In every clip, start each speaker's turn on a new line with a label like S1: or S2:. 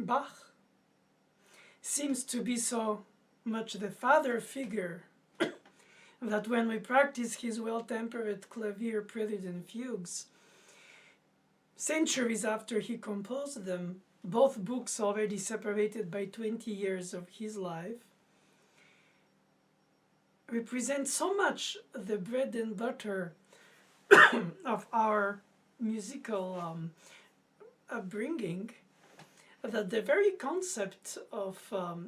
S1: Bach seems to be so much the father figure that when we practice his well-tempered clavier prelude and fugues, centuries after he composed them, both books already separated by 20 years of his life, represent so much the bread and butter of our musical upbringing, that the very concept of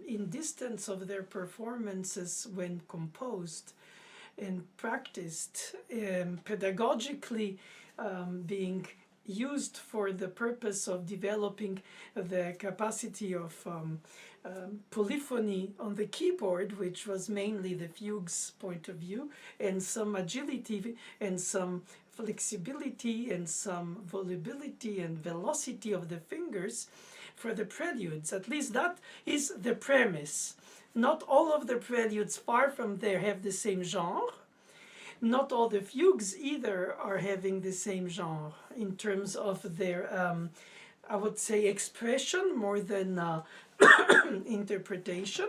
S1: in distance of their performances when composed and practiced, pedagogically being used for the purpose of developing the capacity of polyphony on the keyboard, which was mainly the fugues point of view, and some agility and some flexibility and some volubility and velocity of the fingers for the preludes. At least that is the premise. Not all of the preludes, far from there, have the same genre. Not all the fugues either are having the same genre in terms of their, I would say, expression more than interpretation.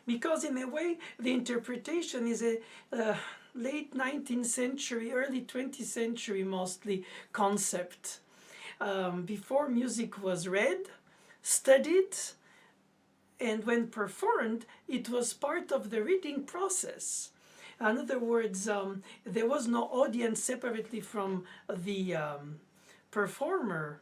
S1: Because in a way, the interpretation is a late 19th century, early 20th century mostly concept. Before music was read, studied, and when performed, it was part of the reading process. In other words, there was no audience separately from the performer,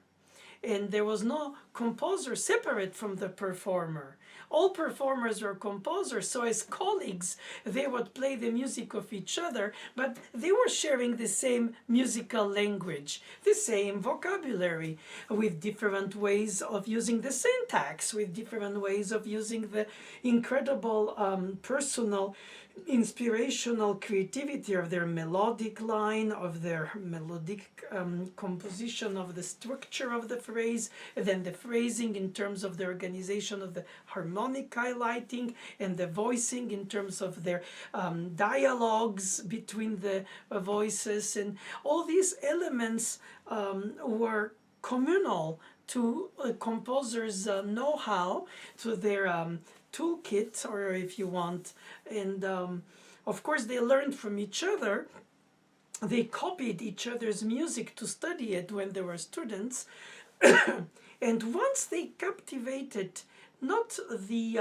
S1: and there was no composer separate from the performer. All performers were composers, so as colleagues, they would play the music of each other, but they were sharing the same musical language, the same vocabulary, with different ways of using the syntax, with different ways of using the incredible personal inspirational creativity of their melodic line, of their melodic composition of the structure of the phrase, and then the phrasing in terms of the organization of the harmonic highlighting, and the voicing in terms of their dialogues between the voices, and all these elements were communal to a composer's know-how, to their toolkit, or if you want, and of course they learned from each other. They copied each other's music to study it when they were students, and once they captivated not the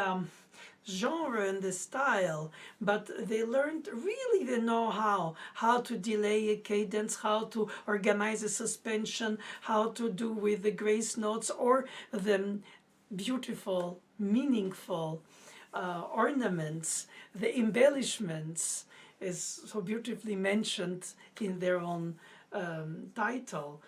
S1: genre and the style, but they learned really the know-how, how to delay a cadence, how to organize a suspension, how to do with the grace notes or the beautiful, meaningful ornaments, the embellishments, is so beautifully mentioned in their own title,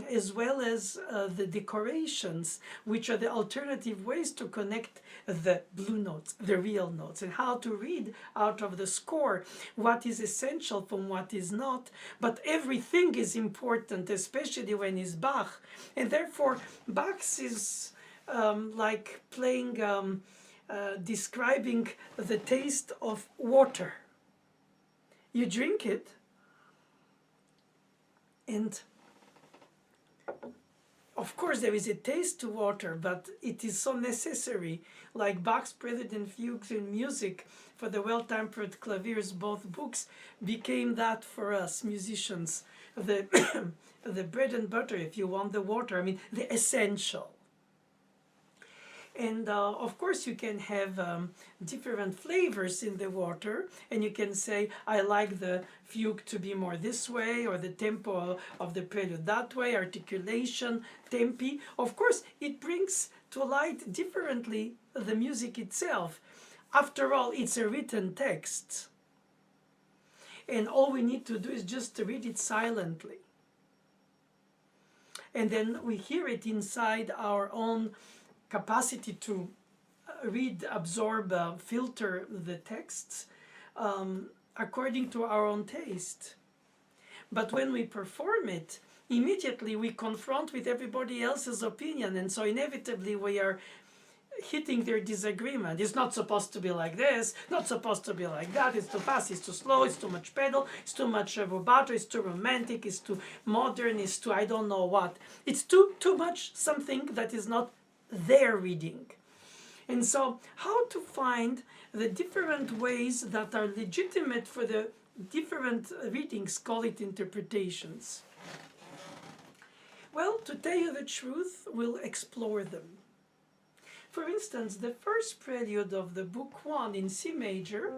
S1: as well as the decorations, which are the alternative ways to connect the blue notes, the real notes, and how to read out of the score what is essential from what is not. But everything is important, especially when it's Bach, and therefore Bach's is like playing, describing the taste of water. You drink it, and of course there is a taste to water, but it is so necessary, like Bach's Prelude and Fugues in music for the well-tempered claviers, both books became that for us musicians, the the bread and butter, if you want, the water, I mean the essential. And of course you can have different flavors in the water, and you can say, I like the fugue to be more this way, or the tempo of the prelude that way, articulation, tempi. Of course it brings to light differently the music itself. After all, it's a written text, and all we need to do is just to read it silently, and then we hear it inside our own capacity to read, absorb, filter the texts according to our own taste. But when we perform it, immediately we confront with everybody else's opinion, and so inevitably we are hitting their disagreement. It's not supposed to be like this, not supposed to be like that, it's too fast, it's too slow, it's too much pedal, it's too much rubato, it's too romantic, it's too modern, it's too I don't know what. It's too much something that is not their reading. And so how to find the different ways that are legitimate for the different readings, call it interpretations. Well, to tell you the truth, we'll explore them. For instance, the first prelude of the Book 1 in C major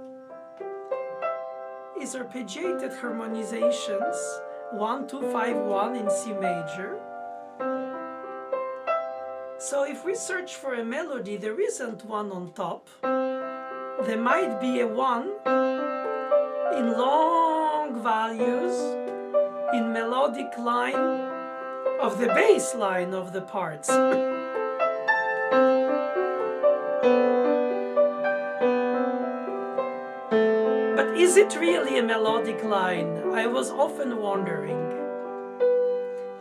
S1: is arpeggiated harmonizations 1, 2, 5, 1 in C major. So if we search for a melody, there isn't one on top. There might be a 1 in long values in melodic line of the bass line of the parts. But is it really a melodic line? I was often wondering.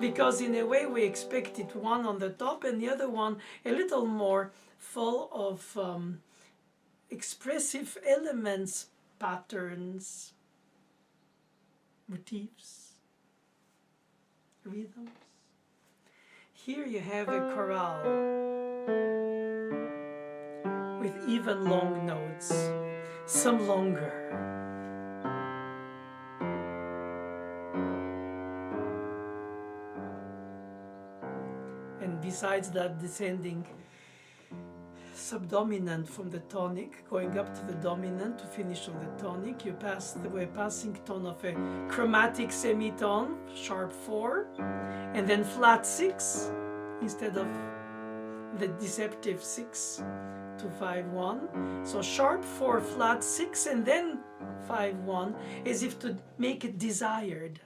S1: Because in a way we expect it one on the top and the other one a little more full of expressive elements, patterns, motifs, rhythms. Here you have a chorale with even long notes, some longer. And besides that descending subdominant from the tonic, going up to the dominant to finish on the tonic, you pass the passing tone of a chromatic semitone, sharp 4, and then flat 6 instead of the deceptive 6 to 5-1. So sharp 4, flat 6, and then 5-1, as if to make it desired.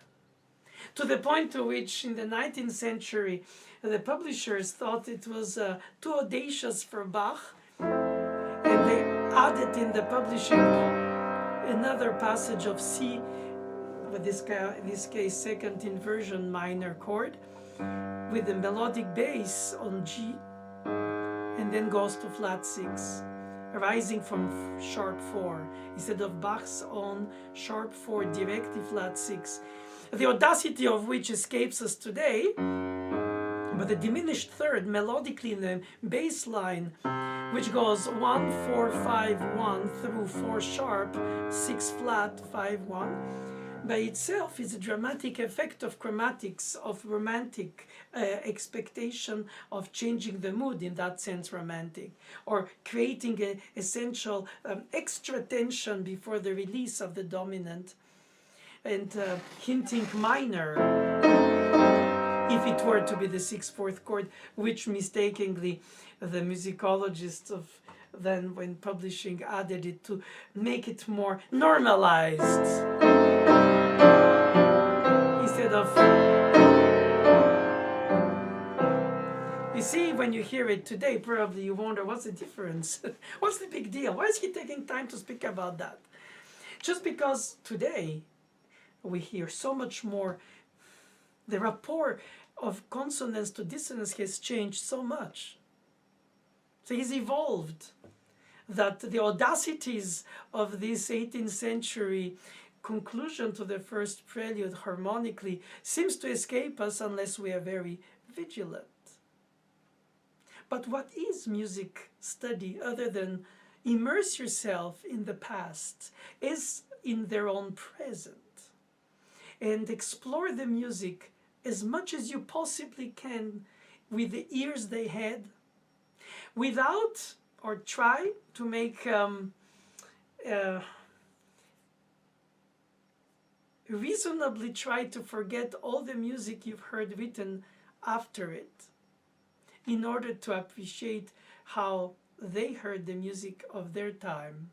S1: To the point to which in the 19th century the publishers thought it was too audacious for Bach, and they added in the publishing another passage of C, in this case second inversion minor chord, with the melodic bass on G, and then goes to flat 6, rising from sharp 4, instead of Bach's own sharp 4 directly flat 6. The audacity of which escapes us today, but the diminished third melodically in the bass line, which goes 1, 4, 5, 1 through 4 sharp, 6 flat, 5, 1, by itself is a dramatic effect of chromatics, of romantic expectation of changing the mood, in that sense romantic, or creating an essential extra tension before the release of the dominant, and hinting minor, if it were to be the 6/4 chord, which mistakenly the musicologists of then, when publishing, added it to make it more normalized, instead of, you see, when you hear it today, probably you wonder, what's the difference? What's the big deal? Why is he taking time to speak about that? Just because today we hear so much more, the rapport of consonance to dissonance has changed so much. So he's evolved, that the audacities of this 18th century conclusion to the first prelude harmonically seems to escape us unless we are very vigilant. But what is music study other than immerse yourself in the past, is in their own present, and explore the music as much as you possibly can with the ears they had, without, or try to make reasonably try to forget all the music you've heard written after it, in order to appreciate how they heard the music of their time.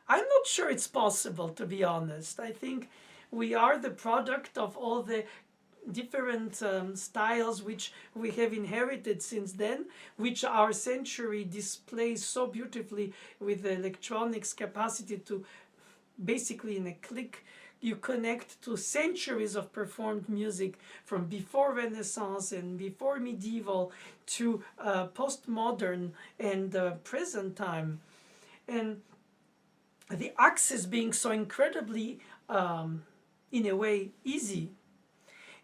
S1: I'm not sure it's possible, to be honest. I think we are the product of all the different styles which we have inherited since then, which our century displays so beautifully with the electronics capacity to basically in a click you connect to centuries of performed music from before Renaissance and before medieval to postmodern and present time. And the access being so incredibly, in a way, easy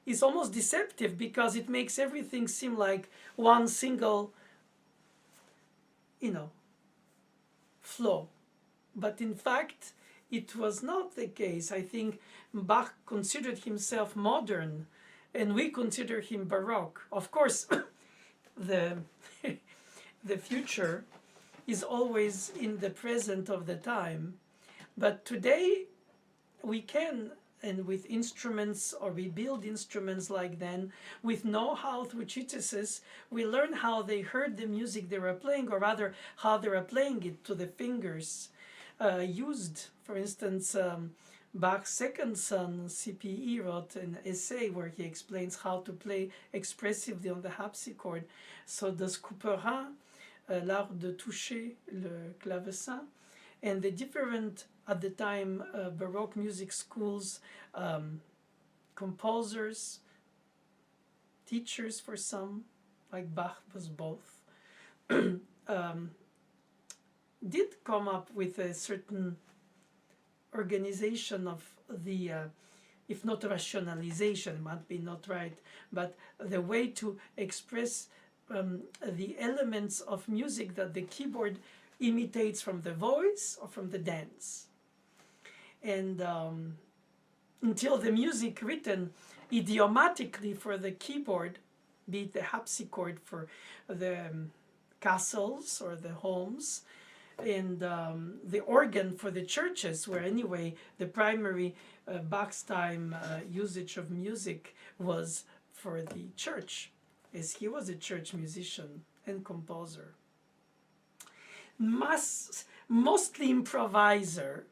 S1: is almost deceptive, because it makes everything seem like one single, flow. But in fact, it was not the case. I think Bach considered himself modern, and we consider him Baroque. Of course, the the future is always in the present of the time, but today we can, and with instruments, or we build instruments like then, with know-how through treatises, we learn how they heard the music they were playing, or rather how they were playing it to the fingers used. For instance, Bach's second son, CPE, wrote an essay where he explains how to play expressively on the harpsichord. So does Couperin, l'art de toucher le clavecin, and the different, at the time, Baroque music schools, composers, teachers for some, like Bach was both, did come up with a certain organization of the, if not rationalization, it might be not right, but the way to express the elements of music that the keyboard imitates from the voice or from the dance. And until the music written idiomatically for the keyboard, be it the harpsichord for the castles or the homes, and the organ for the churches, where anyway the primary Bach's time usage of music was for the church, as he was a church musician and composer. Mostly improviser,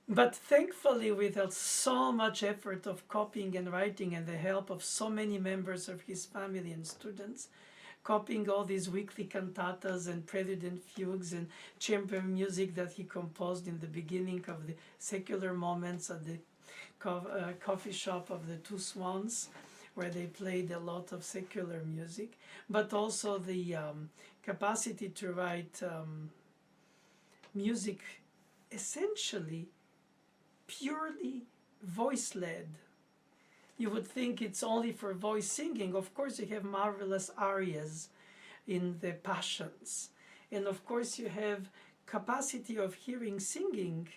S1: but thankfully without so much effort of copying and writing, and the help of so many members of his family and students, copying all these weekly cantatas and prelude and fugues and chamber music that he composed in the beginning of the secular moments at the coffee shop of the Two Swans, where they played a lot of secular music, but also the capacity to write music essentially purely voice-led. You would think it's only for voice singing. Of course, you have marvelous arias in the Passions. And of course, you have capacity of hearing singing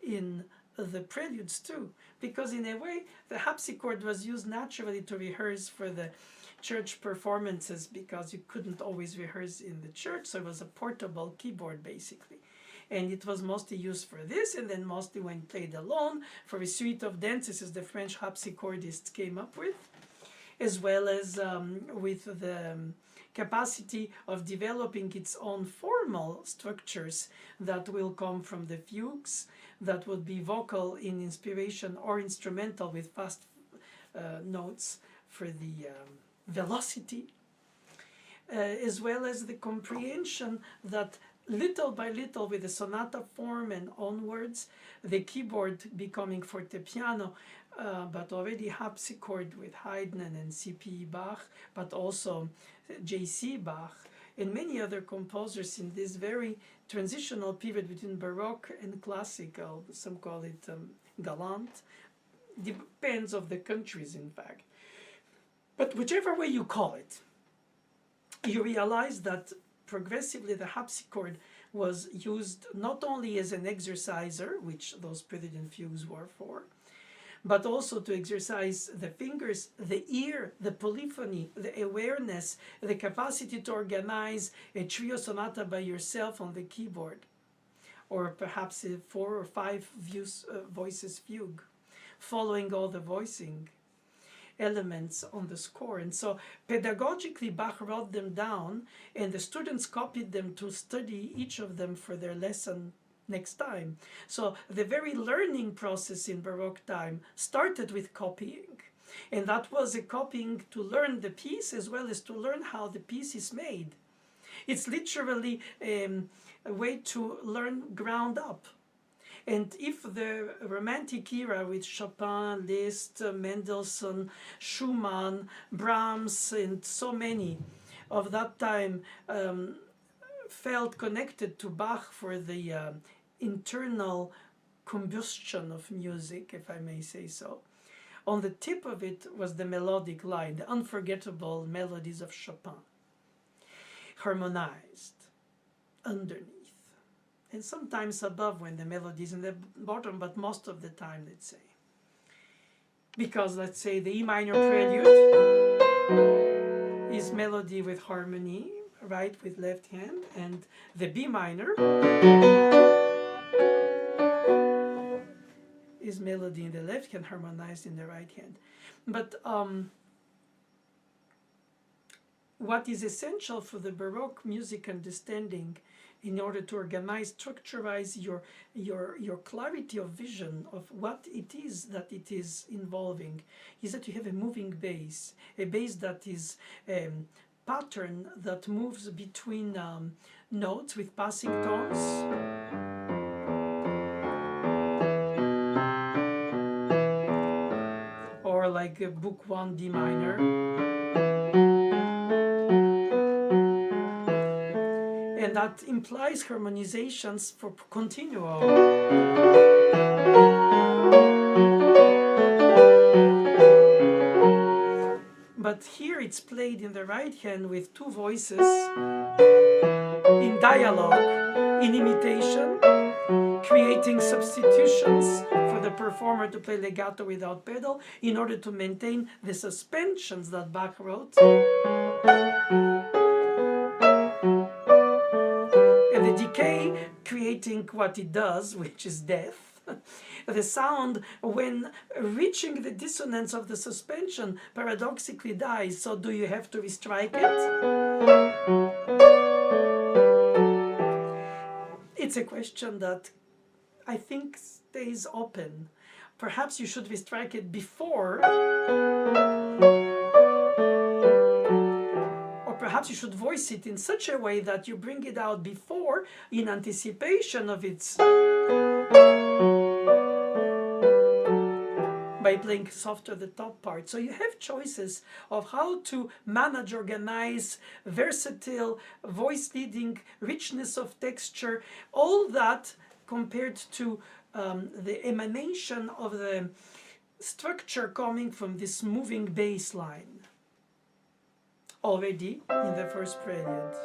S1: in the preludes too. Because in a way, the harpsichord was used naturally to rehearse for the church performances, because you couldn't always rehearse in the church. So it was a portable keyboard, basically. And it was mostly used for this, and then mostly when played alone for a suite of dances, as the French harpsichordists came up with, as well as with the capacity of developing its own formal structures that will come from the fugues, that would be vocal in inspiration or instrumental with fast notes for the velocity, as well as the comprehension that little by little, with the sonata form and onwards, the keyboard becoming fortepiano, but already harpsichord with Haydn and C.P. Bach, but also J.C. Bach, and many other composers in this very transitional period between Baroque and classical. Some call it galant. Depends of the countries, in fact. But whichever way you call it, you realize that progressively the harpsichord was used not only as an exerciser, which those prelude and fugues were for, but also to exercise the fingers, the ear, the polyphony, the awareness, the capacity to organize a trio sonata by yourself on the keyboard, or perhaps a 4 or 5 voices fugue, following all the voicing elements on the score. And so pedagogically Bach wrote them down, and the students copied them to study each of them for their lesson next time. So the very learning process in Baroque time started with copying, and that was a copying to learn the piece as well as to learn how the piece is made. It's literally a way to learn ground up. And if the Romantic era with Chopin, Liszt, Mendelssohn, Schumann, Brahms, and so many of that time felt connected to Bach for the internal combustion of music, if I may say so, on the tip of it was the melodic line, the unforgettable melodies of Chopin, harmonized underneath. And sometimes above when the melody is in the bottom, but most of the time, let's say. Because, let's say, the E minor prelude is melody with harmony, right with left hand, and the B minor is melody in the left hand, harmonized in the right hand. But what is essential for the Baroque music understanding in order to organize, structurize your clarity of vision of what it is that it is involving, is that you have a moving bass, a bass that is pattern that moves between notes with passing tones, or like Book 1 D minor, and that implies harmonizations for continuo. But here it's played in the right hand with two voices in dialogue, in imitation, creating substitutions for the performer to play legato without pedal in order to maintain the suspensions that Bach wrote. And the decay creating what it does, which is death. The sound, when reaching the dissonance of the suspension, paradoxically dies. So do you have to restrike it? It's a question that I think stays open. Perhaps you should restrike it before, or perhaps you should voice it in such a way that you bring it out before in anticipation of its, by playing softer the top part. So you have choices of how to manage, organize, versatile, voice leading, richness of texture, all that compared to the emanation of the structure coming from this moving bass line already in the first prelude.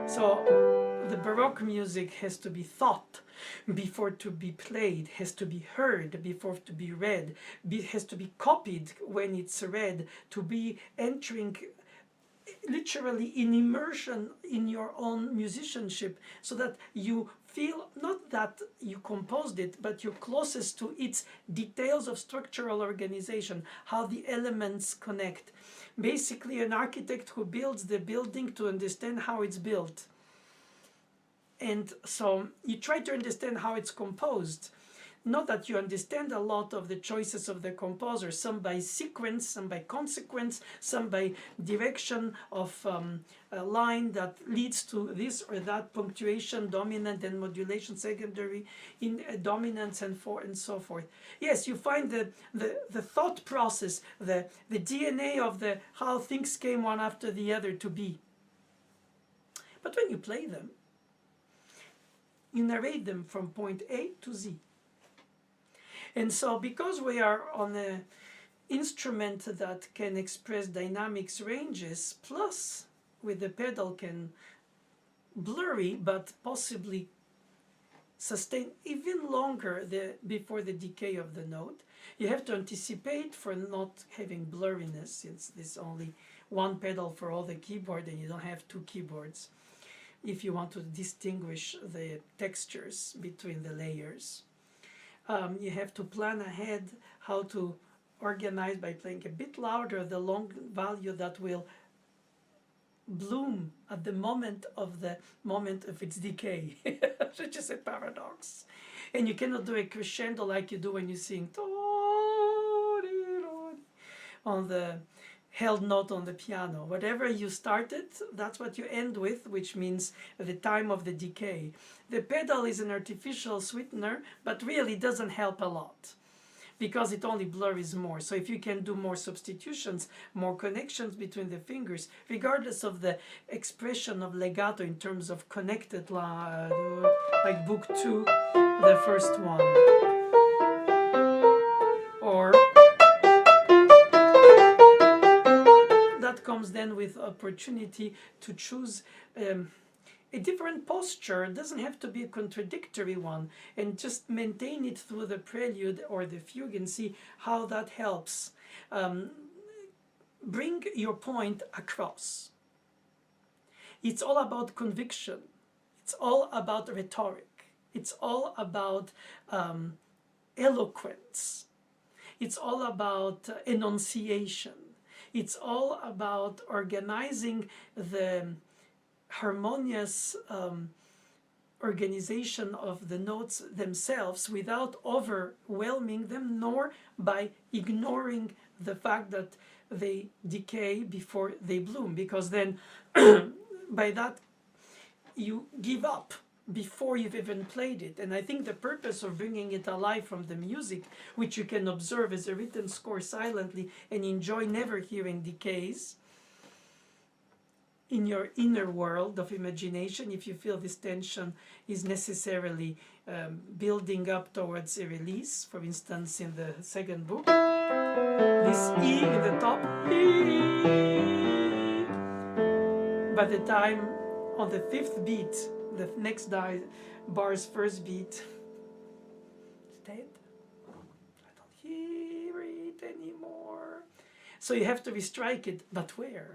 S1: So the Baroque music has to be thought before to be played, has to be heard before to be read, has to be copied when it's read, to be entering literally in immersion in your own musicianship, so that you feel not that you composed it, but you're closest to its details of structural organization, how the elements connect. Basically, an architect who builds the building to understand how it's built. And so you try to understand how it's composed. Not that you understand a lot of the choices of the composer, some by sequence, some by consequence, some by direction of a line that leads to this or that punctuation, dominant and modulation, secondary, in dominance and so forth. Yes, you find the thought process, the DNA of the how things came one after the other to be. But when you play them, you narrate them from point A to Z. And so because we are on an instrument that can express dynamics ranges, plus with the pedal can blurry but possibly sustain even longer before the decay of the note, you have to anticipate for not having blurriness, since there's only one pedal for all the keyboard and you don't have two keyboards, if you want to distinguish the textures between the layers. You have to plan ahead how to organize by playing a bit louder the long value that will bloom at the moment of its decay, which is a paradox. And you cannot do a crescendo like you do when you sing on the held note on the piano. Whatever you started, that's what you end with, which means the time of the decay. The pedal is an artificial sweetener, but really doesn't help a lot, because it only blurs more. So if you can do more substitutions, more connections between the fingers, regardless of the expression of legato in terms of connected, like book 2, the first one, or that comes then with opportunity to choose a different posture. It doesn't have to be a contradictory one, and just maintain it through the prelude or the fugue and see how that helps bring your point across. It's all about conviction. It's all about rhetoric. It's all about eloquence. It's all about enunciation. It's all about organizing the harmonious organization of the notes themselves without overwhelming them, nor by ignoring the fact that they decay before they bloom, because then by that you give up before you've even played it. And I think the purpose of bringing it alive from the music, which you can observe as a written score silently and enjoy never hearing decays, in your inner world of imagination, if you feel this tension is necessarily building up towards a release, for instance in the second book, this E in the top, E, by the time on the 5th beat, the next bar's first beat, it's dead. I don't hear it anymore. So you have to restrike it, but where?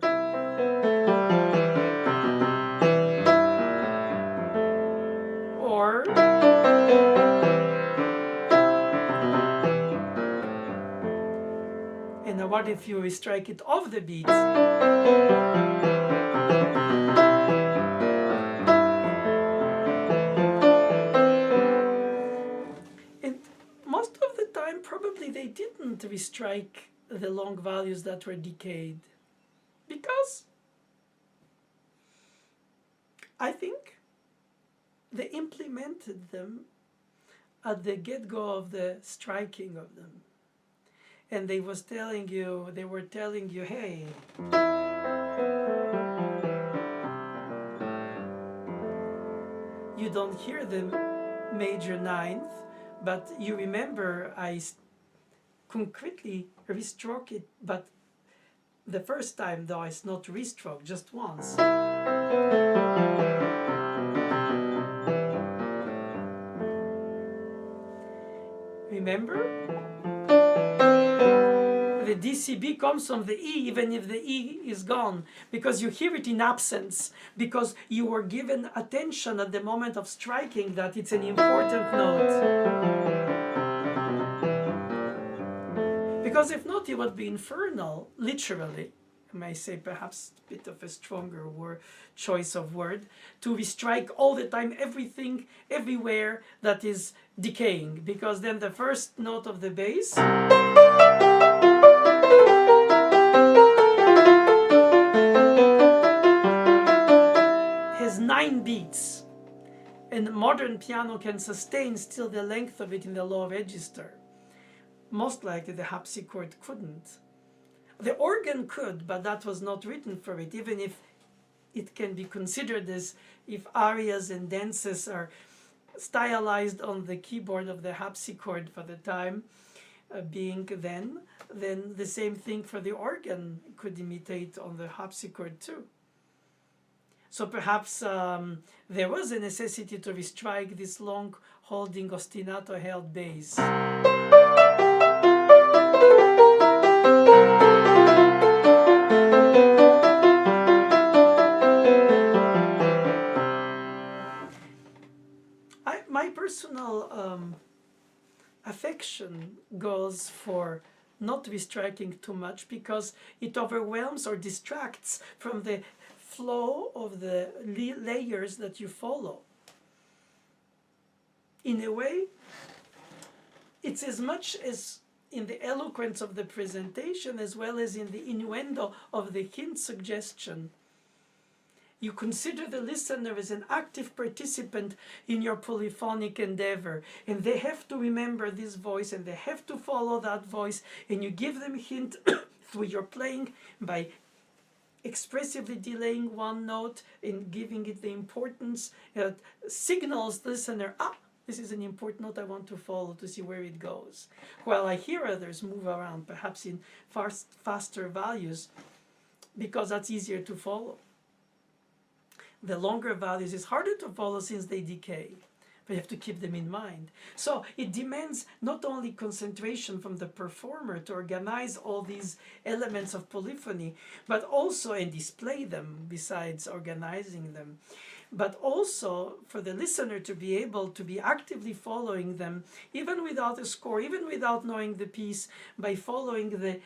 S1: Or and what if you restrike it off the beat? And most of the time probably they didn't restrike the long values that were decayed, because I think they implemented them at the get-go of the striking of them. And they were telling you, hey, you don't hear the major ninth, but you remember I concretely restruck it, but the first time though it's not restruck, just once. Remember? The DCB comes from the E, even if the E is gone, because you hear it in absence, because you were given attention at the moment of striking that it's an important note. Because if not, it would be infernal, literally. I may say perhaps a bit of a stronger choice of word, to restrike all the time everything, everywhere that is decaying, because then the first note of the bass has 9 beats, and modern piano can sustain still the length of it in the low register. Most likely the harpsichord couldn't. The organ could, but that was not written for it, even if it can be considered as if arias and dances are stylized on the keyboard of the harpsichord for the time being then the same thing for the organ could imitate on the harpsichord too. So perhaps there was a necessity to restrike this long holding ostinato held bass. My personal affection goes for not restriking too much, because it overwhelms or distracts from the flow of the layers that you follow. In a way, it's as much as in the eloquence of the presentation as well as in the innuendo of the hint suggestion. You consider the listener as an active participant in your polyphonic endeavor, and they have to remember this voice and they have to follow that voice, and you give them hint through your playing by expressively delaying one note and giving it the importance. It signals the listener, this is an important note I want to follow to see where it goes. While I hear others move around, perhaps in faster values, because that's easier to follow. The longer values is harder to follow since they decay. But you have to keep them in mind. So it demands not only concentration from the performer to organize all these elements of polyphony, but also, and display them besides organizing them, but also for the listener to be able to be actively following them, even without a score, even without knowing the piece, by following the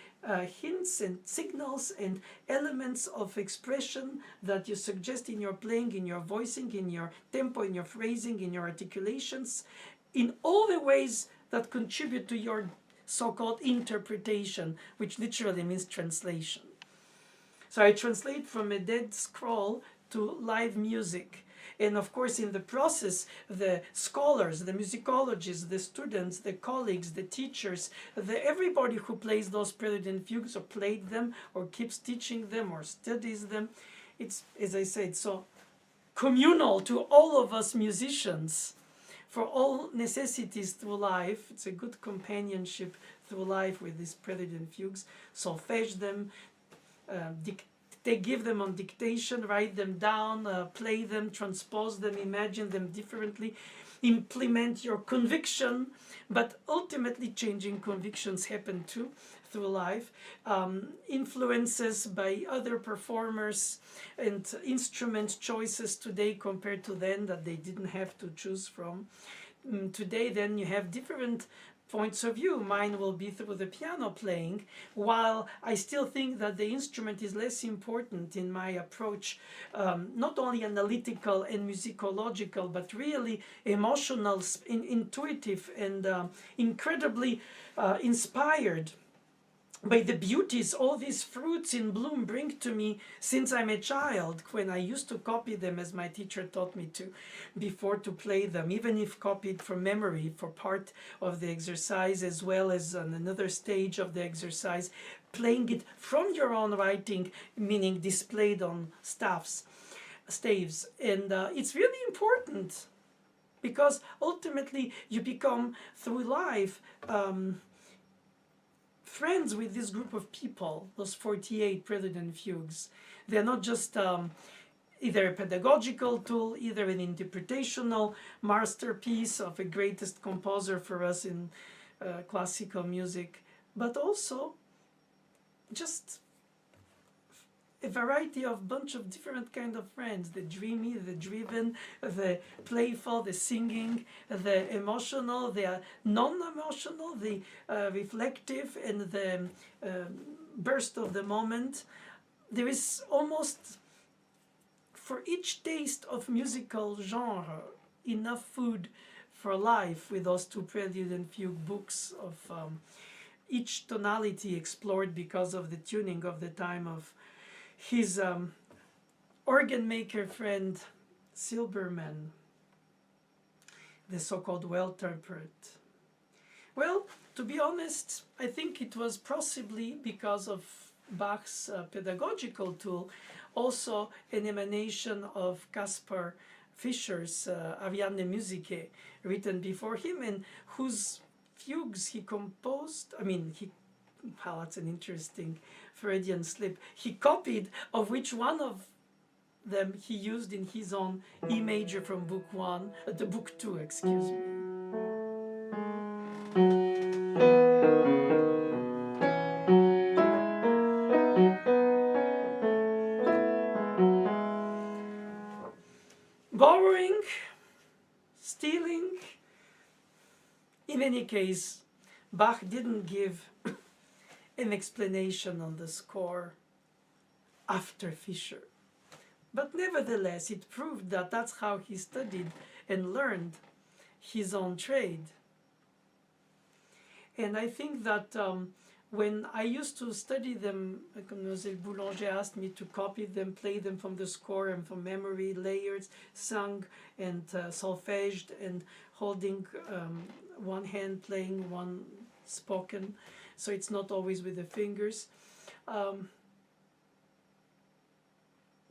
S1: hints and signals and elements of expression that you suggest in your playing, in your voicing, in your tempo, in your phrasing, in your articulations, in all the ways that contribute to your so-called interpretation, which literally means translation. So I translate from a dead scroll to live music. And of course, in the process, the scholars, the musicologists, the students, the colleagues, the teachers, everybody who plays those prelude and fugues, or played them, or keeps teaching them, or studies them, it's, as I said, so communal to all of us musicians. For all necessities through life, it's a good companionship through life with these prelude and fugues. Solfege them, they give them on dictation, write them down, play them, transpose them, imagine them differently, implement your conviction, but ultimately changing convictions happen too through life. Influences by other performers and instrument choices today compared to then that they didn't have to choose from. Today then you have different points of view. Mine will be through the piano playing, while I still think that the instrument is less important in my approach, not only analytical and musicological, but really emotional, intuitive, and incredibly inspired by the beauties all these fruits in bloom bring to me since I'm a child, when I used to copy them as my teacher taught me to before, to play them, even if copied from memory for part of the exercise, as well as on another stage of the exercise, playing it from your own writing, meaning displayed on staves. And it's really important, because ultimately you become, through life, friends with this group of people, those 48 prelude and fugues. They're not just either a pedagogical tool, either an interpretational masterpiece of a greatest composer for us in classical music, but also just a variety of bunch of different kind of friends: the dreamy, the driven, the playful, the singing, the emotional, the non-emotional, the reflective, and the burst of the moment. There is almost, for each taste of musical genre, enough food for life with those two prelude and fugue books of each tonality explored because of the tuning of the time of his organ maker friend Silbermann, the so-called Welterpret. Well, to be honest, I think it was possibly because of Bach's pedagogical tool, also an emanation of Caspar Fischer's Ariane Musicae, written before him, and whose fugues he composed. That's an interesting Freudian slip. He copied, of which one of them he used in his own E major from book 1, the book 2, excuse me. Borrowing, stealing. In any case, Bach didn't give an explanation on the score after Fischer. But nevertheless, it proved that that's how he studied and learned his own trade. And I think that when I used to study them, Mademoiselle Boulanger asked me to copy them, play them from the score and from memory, layers, sung and solfeged, and holding one hand playing, one spoken, so it's not always with the fingers.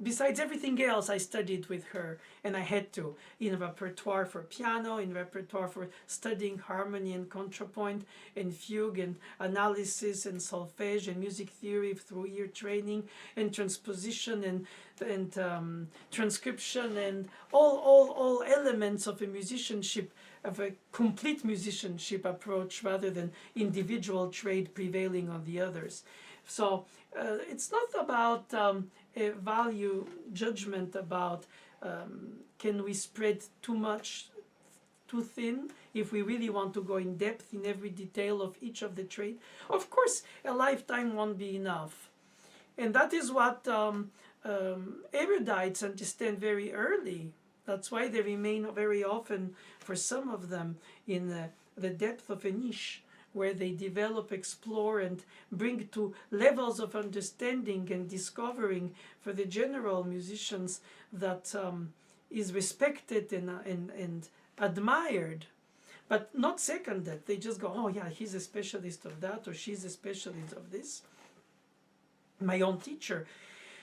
S1: Besides everything else, I studied with her, and I had to, in repertoire for piano, in repertoire for studying harmony and contrapoint, and fugue, and analysis, and solfege, and music theory through ear training, and transposition, and transcription, and all elements of a musicianship, of a complete musicianship approach, rather than individual trade prevailing on the others. So it's not about a value judgment about can we spread too much, too thin, if we really want to go in depth in every detail of each of the trade. Of course, a lifetime won't be enough. And that is what erudites understand very early. That's why they remain very often, for some of them, in the depth of a niche, where they develop, explore, and bring to levels of understanding and discovering for the general musicians that is respected and admired, but not seconded. They just go, oh yeah, he's a specialist of that, or she's a specialist of this. My own teacher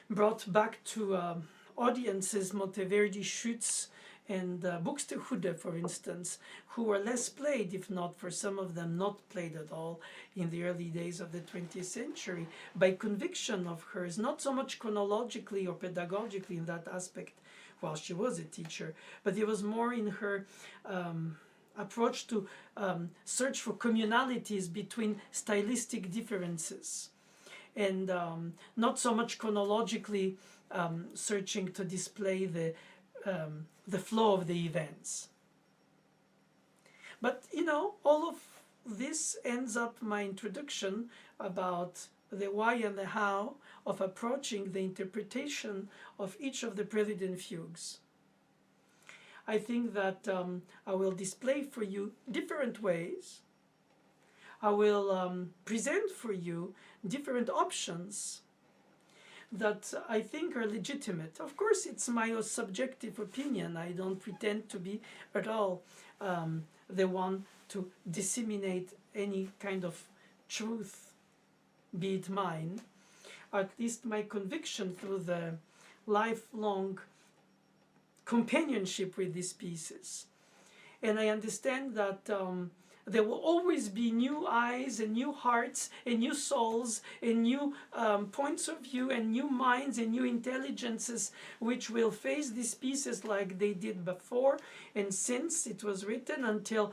S1: brought back to audiences Monteverdi, Schütz, and Buxtehude, for instance, who were less played, if not for some of them not played at all in the early days of the 20th century, by conviction of hers, not so much chronologically or pedagogically in that aspect, while she was a teacher, but it was more in her approach to search for communalities between stylistic differences, and not so much chronologically searching to display the flow of the events. But you know, all of this ends up my introduction about the why and the how of approaching the interpretation of each of the prelude and fugues. I think that I will display for you different ways. I will present for you different options that I think are legitimate. Of course, it's my subjective opinion. I don't pretend to be at all the one to disseminate any kind of truth, be it mine, or at least my conviction through the lifelong companionship with these pieces. And I understand that there will always be new eyes and new hearts and new souls and new points of view and new minds and new intelligences which will face these pieces like they did before and since it was written until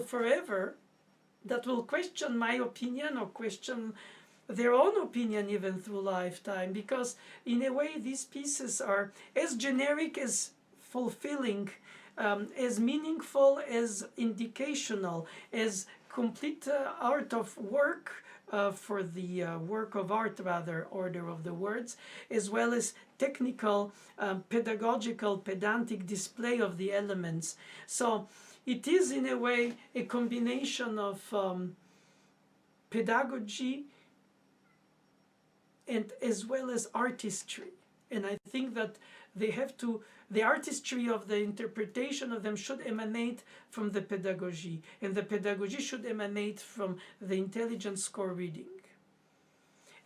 S1: forever, that will question my opinion or question their own opinion even through lifetime, because in a way these pieces are as generic as fulfilling, as meaningful as indicational, as complete art of work for the work of art, rather, order of the words, as well as technical, pedagogical, pedantic display of the elements. So it is in a way a combination of pedagogy and as well as artistry. And I think that they have to, the artistry of the interpretation of them should emanate from the pedagogy, and the pedagogy should emanate from the intelligent score reading.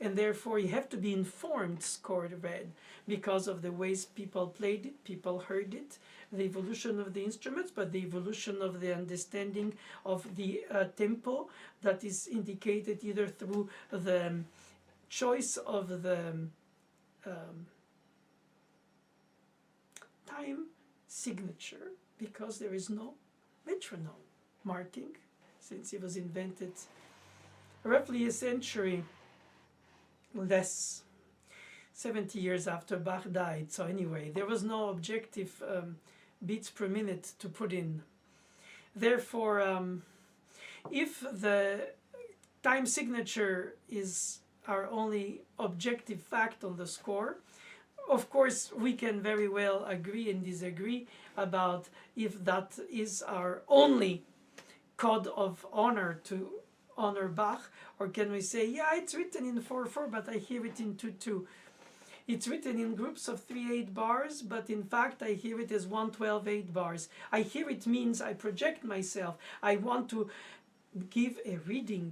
S1: And therefore you have to be informed scored read because of the ways people played it, people heard it, the evolution of the instruments, but the evolution of the understanding of the tempo that is indicated either through the choice of the time signature, because there is no metronome marking since it was invented roughly a century less, 70 years after Bach died. So anyway, there was no objective beats per minute to put in. Therefore, if the time signature is our only objective fact on the score, of course we can very well agree and disagree about if that is our only code of honor to honor Bach? Or can we say, yeah, it's written in 4/4, but I hear it in 2/2. It's written in groups of 3/8 bars, but in fact I hear it as 1/12/8 bars. I hear it means I project myself. I want to give a reading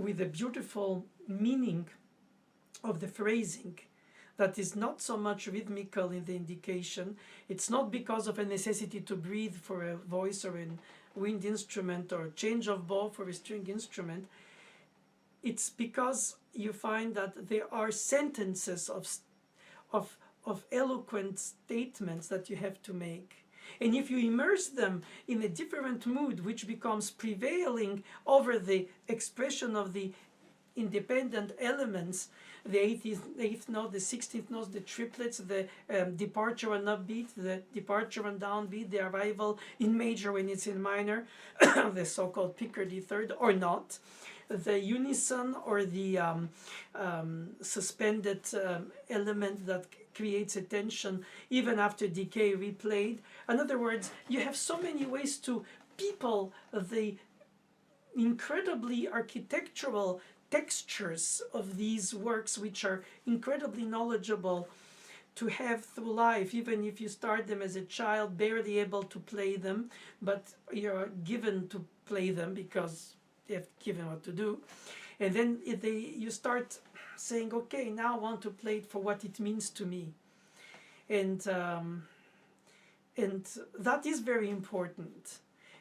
S1: with a beautiful meaning of the phrasing that is not so much rhythmical in the indication. It's not because of a necessity to breathe for a voice or a wind instrument or change of bow for a string instrument. It's because you find that there are sentences of eloquent statements that you have to make. And if you immerse them in a different mood, which becomes prevailing over the expression of the independent elements, the eighth note, the 16th note, the triplets, the departure on upbeat, the departure on downbeat, the arrival in major when it's in minor, the so-called Picardy third, or not, the unison or the suspended element that creates a tension even after decay replayed. In other words, you have so many ways to people the incredibly architectural textures of these works, which are incredibly knowledgeable to have through life, even if you start them as a child, barely able to play them, but you're given to play them because they have given what to do. And then you start saying, okay, now I want to play it for what it means to me. And that is very important.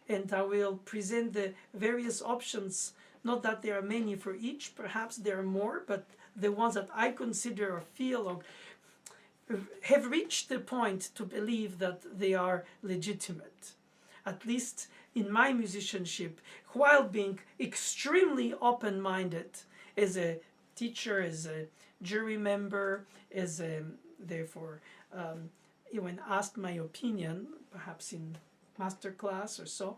S1: And I will present the various options, not that there are many for each, perhaps there are more, but the ones that I consider or feel or have reached the point to believe that they are legitimate, at least in my musicianship, while being extremely open-minded as a teacher, as a jury member, as a, therefore, when asked my opinion, perhaps in master class or so,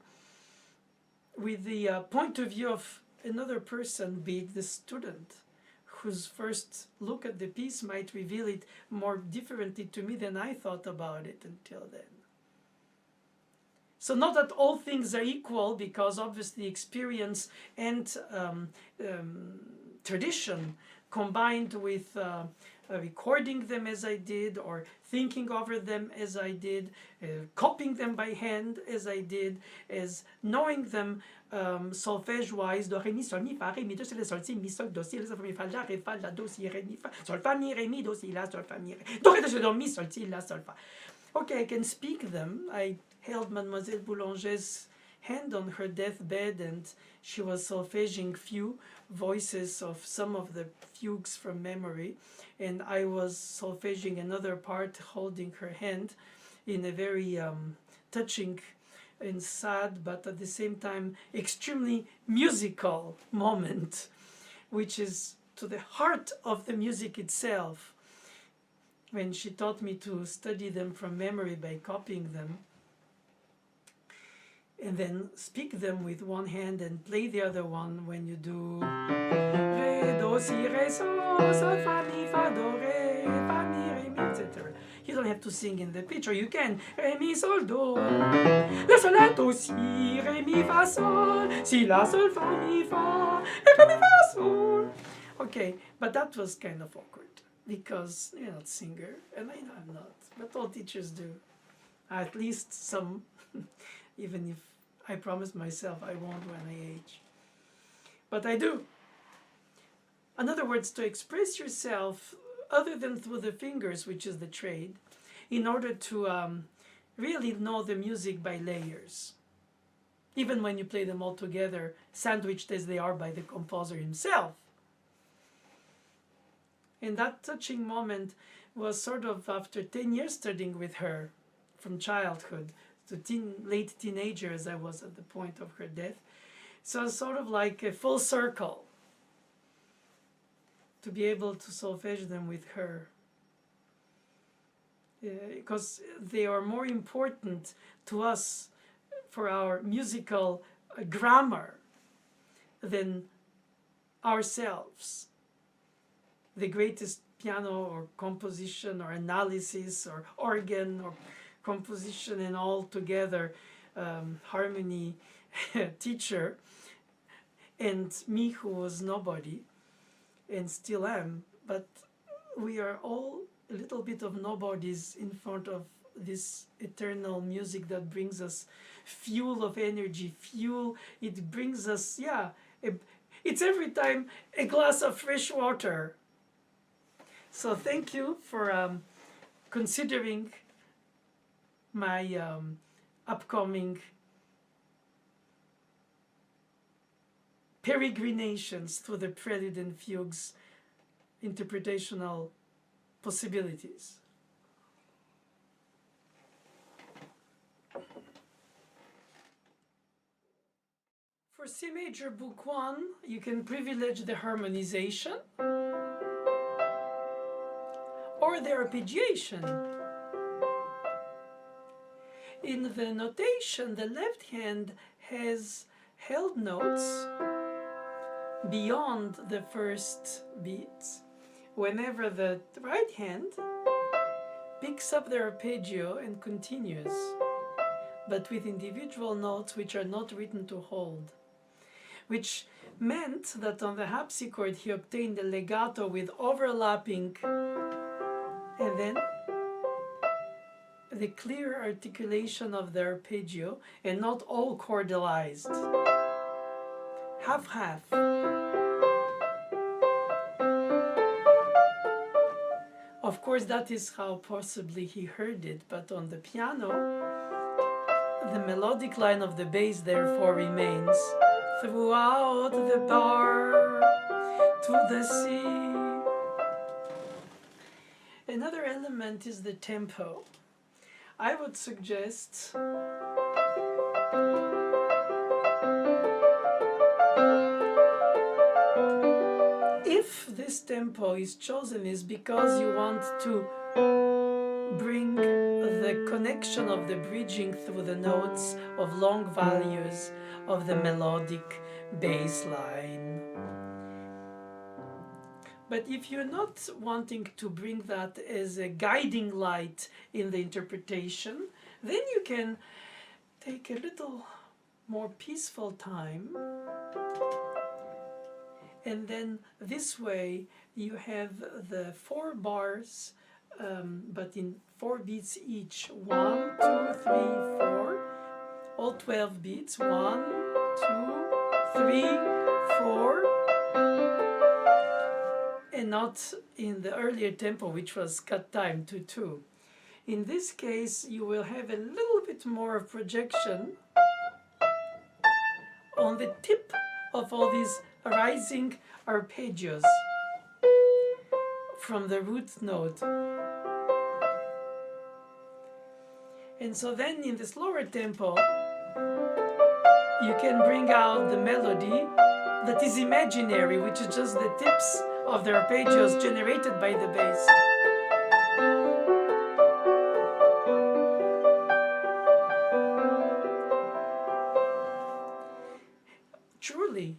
S1: with the point of view of another person, be it the student, whose first look at the piece might reveal it more differently to me than I thought about it until then. So not that all things are equal, because obviously experience and tradition combined with recording them as I did, or thinking over them as I did, copying them by hand as I did, as knowing them solfège-wise, do, ré, mi, sol, mi, fa, ré, mi, do, si, la, sol, si, mi, sol, do, si, la, sol, fa, mi, fa, la, ré, fa, la, do, si, ré, mi, fa, sol, fa, mi, ré, mi, do, si, la, sol, fa, mi, ré, do, ré, do, si, do, mi, sol, si, la, sol, fa. Okay, I can speak them. I held Mademoiselle Boulanger's hand on her deathbed, and she was solfèging few voices of some of the fugues from memory, and I was solfèging another part, holding her hand in a very touching and sad, but at the same time extremely musical moment, which is to the heart of the music itself. When she taught me to study them from memory by copying them, and then speak them with one hand and play the other one when you do Re, Do, Si, Re, Sol, Sol, Fa, Mi, Fa, Do, Re, Fa, Mi, Re, Mi, etc. You don't have to sing in the pitch, or you can Re, Mi, Sol, Do, La, Sol, La, Do, Si, Re, Mi, Fa, Sol, Si, La, Sol, Fa, Mi, Fa, Re, Mi, Fa, Sol. Okay, but that was kind of awkward, because you're not a singer, and I know I'm not, but all teachers do. At least some, even if I promised myself I won't when I age. But I do. In other words, to express yourself other than through the fingers, which is the trade, in order to really know the music by layers. Even when you play them all together, sandwiched as they are by the composer himself. And that touching moment was sort of after 10 years studying with her, from childhood to late teenager, as I was at the point of her death. So it's sort of like a full circle to be able to solfège them with her. Because they are more important to us for our musical grammar than ourselves. The greatest piano or composition or analysis or organ or composition and all together harmony teacher, and me who was nobody and still am, but we are all a little bit of nobodies in front of this eternal music that brings us fuel of energy, fuel. It brings us, it's every time a glass of fresh water. So thank you for considering my upcoming peregrinations through the Prelude and Fugues interpretational possibilities. For C major book 1, you can privilege the harmonization or the arpeggiation. In the notation, the left hand has held notes beyond the first beats, whenever the right hand picks up the arpeggio and continues, but with individual notes which are not written to hold, which meant that on the harpsichord he obtained a legato with overlapping and then the clear articulation of the arpeggio and not all chordalized. Half-half. Of course, that is how possibly he heard it, but on the piano, the melodic line of the bass therefore remains throughout the bar to the sea. Another element is the tempo. I would suggest if this tempo is chosen is because you want to bring the connection of the bridging through the notes of long values of the melodic bass line. But if you're not wanting to bring that as a guiding light in the interpretation, then you can take a little more peaceful time. And then this way you have the 4 bars, but in 4 beats each. 1, 2, 3, 4. All 12 beats. 1, 2, 3, 4. And not in the earlier tempo, which was cut time to 2. In this case, you will have a little bit more of projection on the tip of all these rising arpeggios from the root note. And so then in the slower tempo, you can bring out the melody that is imaginary, which is just the tips of the arpeggios generated by the bass. Truly,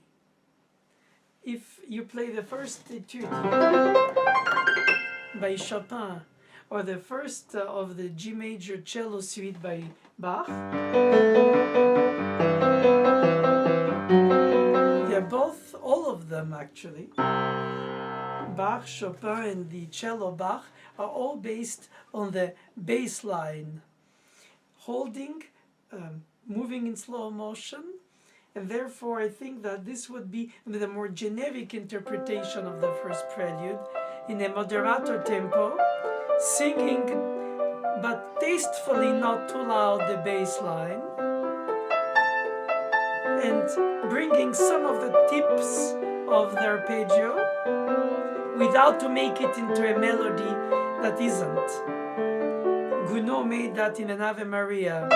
S1: if you play the first etude by Chopin or the first of the G major cello suite by Bach, they're both, all of them actually, Bach, Chopin, and the cello Bach are all based on the bass line, holding, moving in slow motion, and therefore I think that this would be the more generic interpretation of the first prelude in a moderato tempo, singing but tastefully not too loud the bass line, and bringing some of the tips of the arpeggio without to make it into a melody that isn't. Gounod made that in an Ave Maria.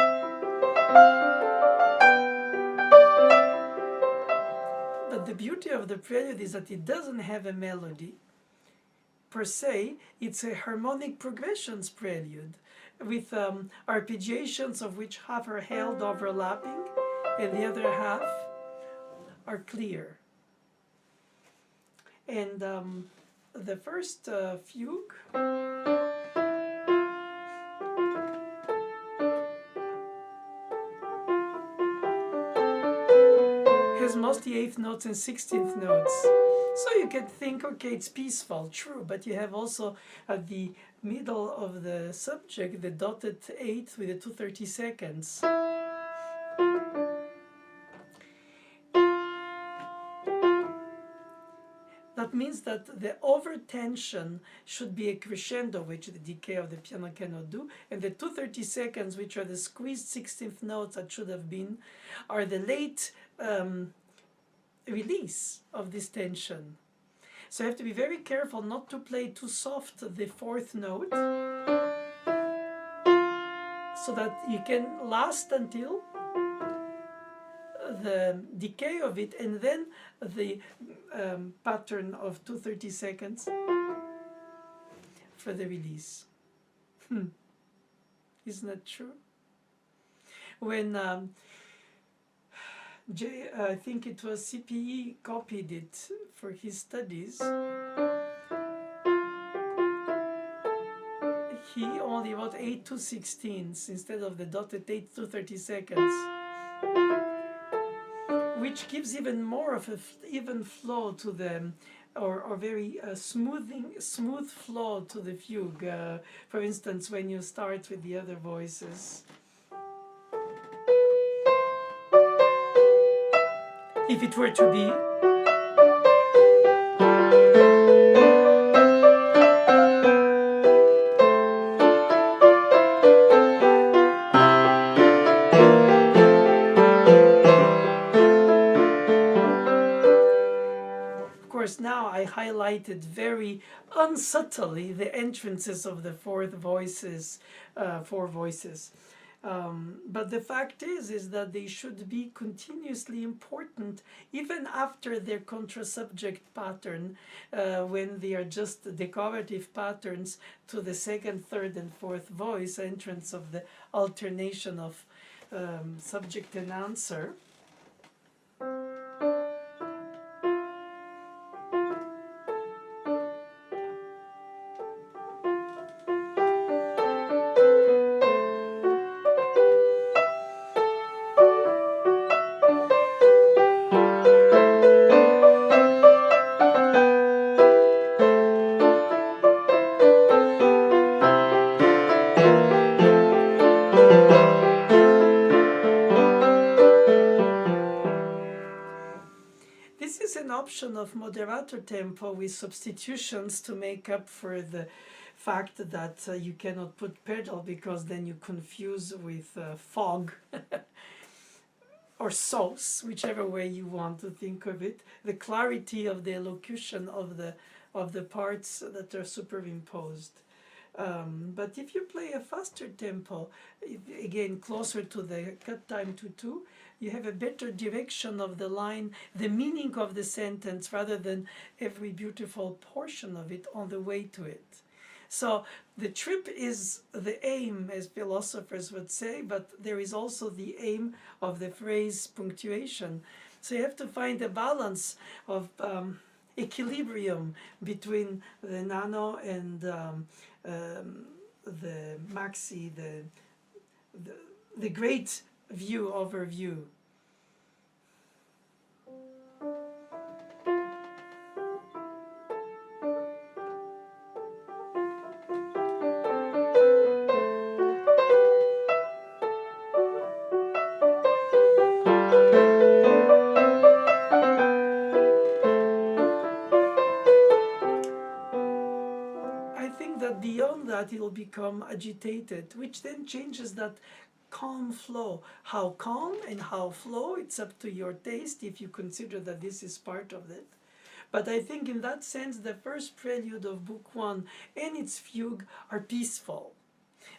S1: But the beauty of the prelude is that it doesn't have a melody per se. It's a harmonic progressions prelude with arpeggiations of which half are held overlapping and the other half are clear. And the first fugue has mostly 8th notes and 16th notes. So you can think, okay, it's peaceful, true, but you have also at the middle of the subject the dotted 8th with the 2/32. That means that the overtension should be a crescendo, which the decay of the piano cannot do, and the 2/32, which are the squeezed 16th notes that should have been, are the late release of this tension. So you have to be very careful not to play too soft the 4th note, so that you can last until the decay of it, and then the pattern of 2/32 for the release. Isn't that true? When I think it was CPE copied it for his studies, he only wrote 8 2/16 instead of the dotted 8 2/32, which gives even more of a even flow to the, or very smooth flow to the fugue. For instance, when you start with the other voices. If it were to be now I highlighted very unsubtly the entrances of the four voices. But the fact is that they should be continuously important even after their contrasubject pattern, when they are just decorative patterns to the second, third, and fourth voice entrance of the alternation of subject and answer. Of moderato tempo with substitutions to make up for the fact that you cannot put pedal, because then you confuse with fog or sauce, whichever way you want to think of it, the clarity of the elocution of the parts that are superimposed. But if you play a faster tempo, again closer to the cut time to 2, you have a better direction of the line, the meaning of the sentence, rather than every beautiful portion of it on the way to it. So the trip is the aim, as philosophers would say, but there is also the aim of the phrase punctuation. So you have to find a balance of equilibrium between the nano and the maxi, the great view overview. I think that beyond that it will become agitated, which then changes that calm flow. How calm and how flow, it's up to your taste if you consider that this is part of it. But I think in that sense the first prelude of Book 1 and its fugue are peaceful.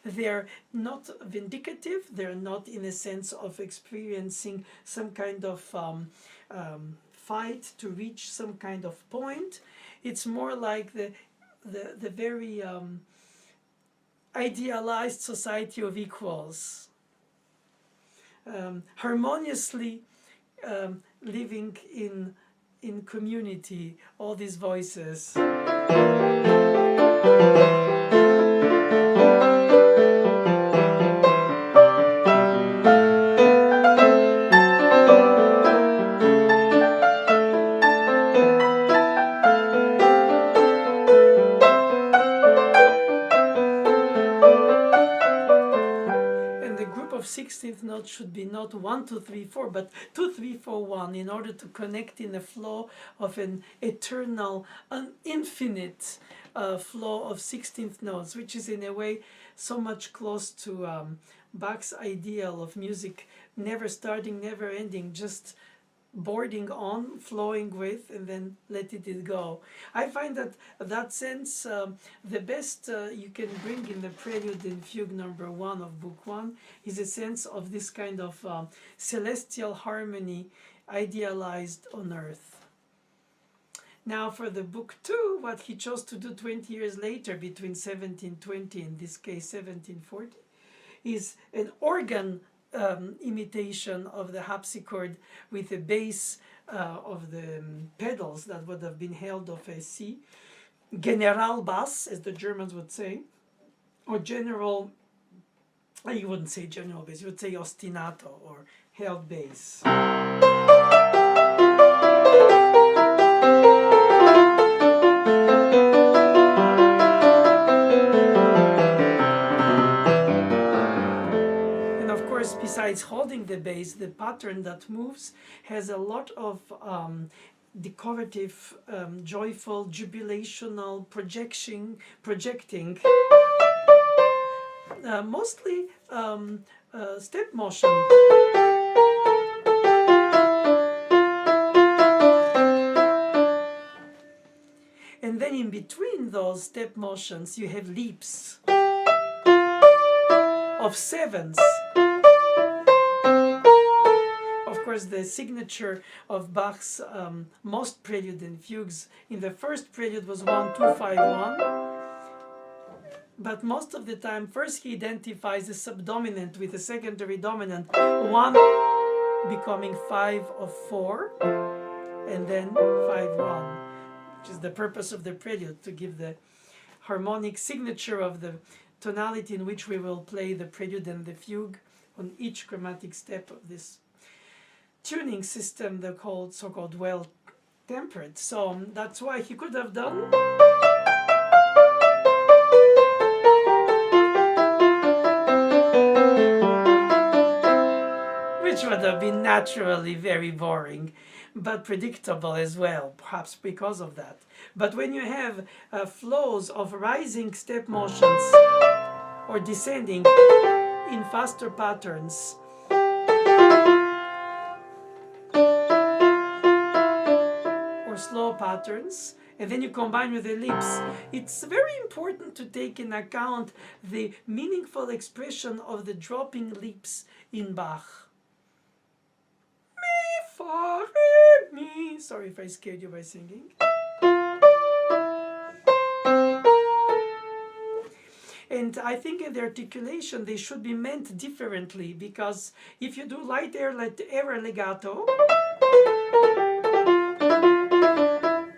S1: They're not vindicative, they're not in a sense of experiencing some kind of fight to reach some kind of point. It's more like the very idealized society of equals. Harmoniously living in community, all these voices. 16th note should be not 1, 2, 3, 4, but 2, 3, 4, 1, in order to connect in a flow of an eternal, an infinite flow of 16th notes, which is in a way so much close to Bach's ideal of music never starting, never ending, just boarding on, flowing with, and then letting it go. I find that sense the best you can bring in the Prelude and Fugue number 1 of Book 1 is a sense of this kind of celestial harmony idealized on earth. Now for the Book 2, what he chose to do 20 years later, between 1720, in this case 1740, is an organ imitation of the harpsichord with a bass of the pedals that would have been held of a C, Generalbass, as the Germans would say, or general, you wouldn't say general bass, you would say ostinato or held bass. Besides holding the bass, the pattern that moves has a lot of decorative, joyful, jubilational projecting, mostly step motion. And then in between those step motions, you have leaps of sevens. Of course, the signature of Bach's most prelude and fugues in the first prelude was 1, 2, 5, 1. But most of the time, first he identifies the subdominant with a secondary dominant, 1 becoming 5 of 4, and then 5, 1, which is the purpose of the prelude, to give the harmonic signature of the tonality in which we will play the prelude and the fugue on each chromatic step of this tuning system, they're called so-called well tempered. So that's why he could have done which would have been naturally very boring, but predictable as well, perhaps because of that. But when you have flows of rising step motions or descending in faster patterns, slow patterns, and then you combine with the leaps, it's very important to take in account the meaningful expression of the dropping leaps in Bach. Mi, fa, re, mi. Sorry if I scared you by singing. And I think in the articulation they should be meant differently, because if you do light air legato,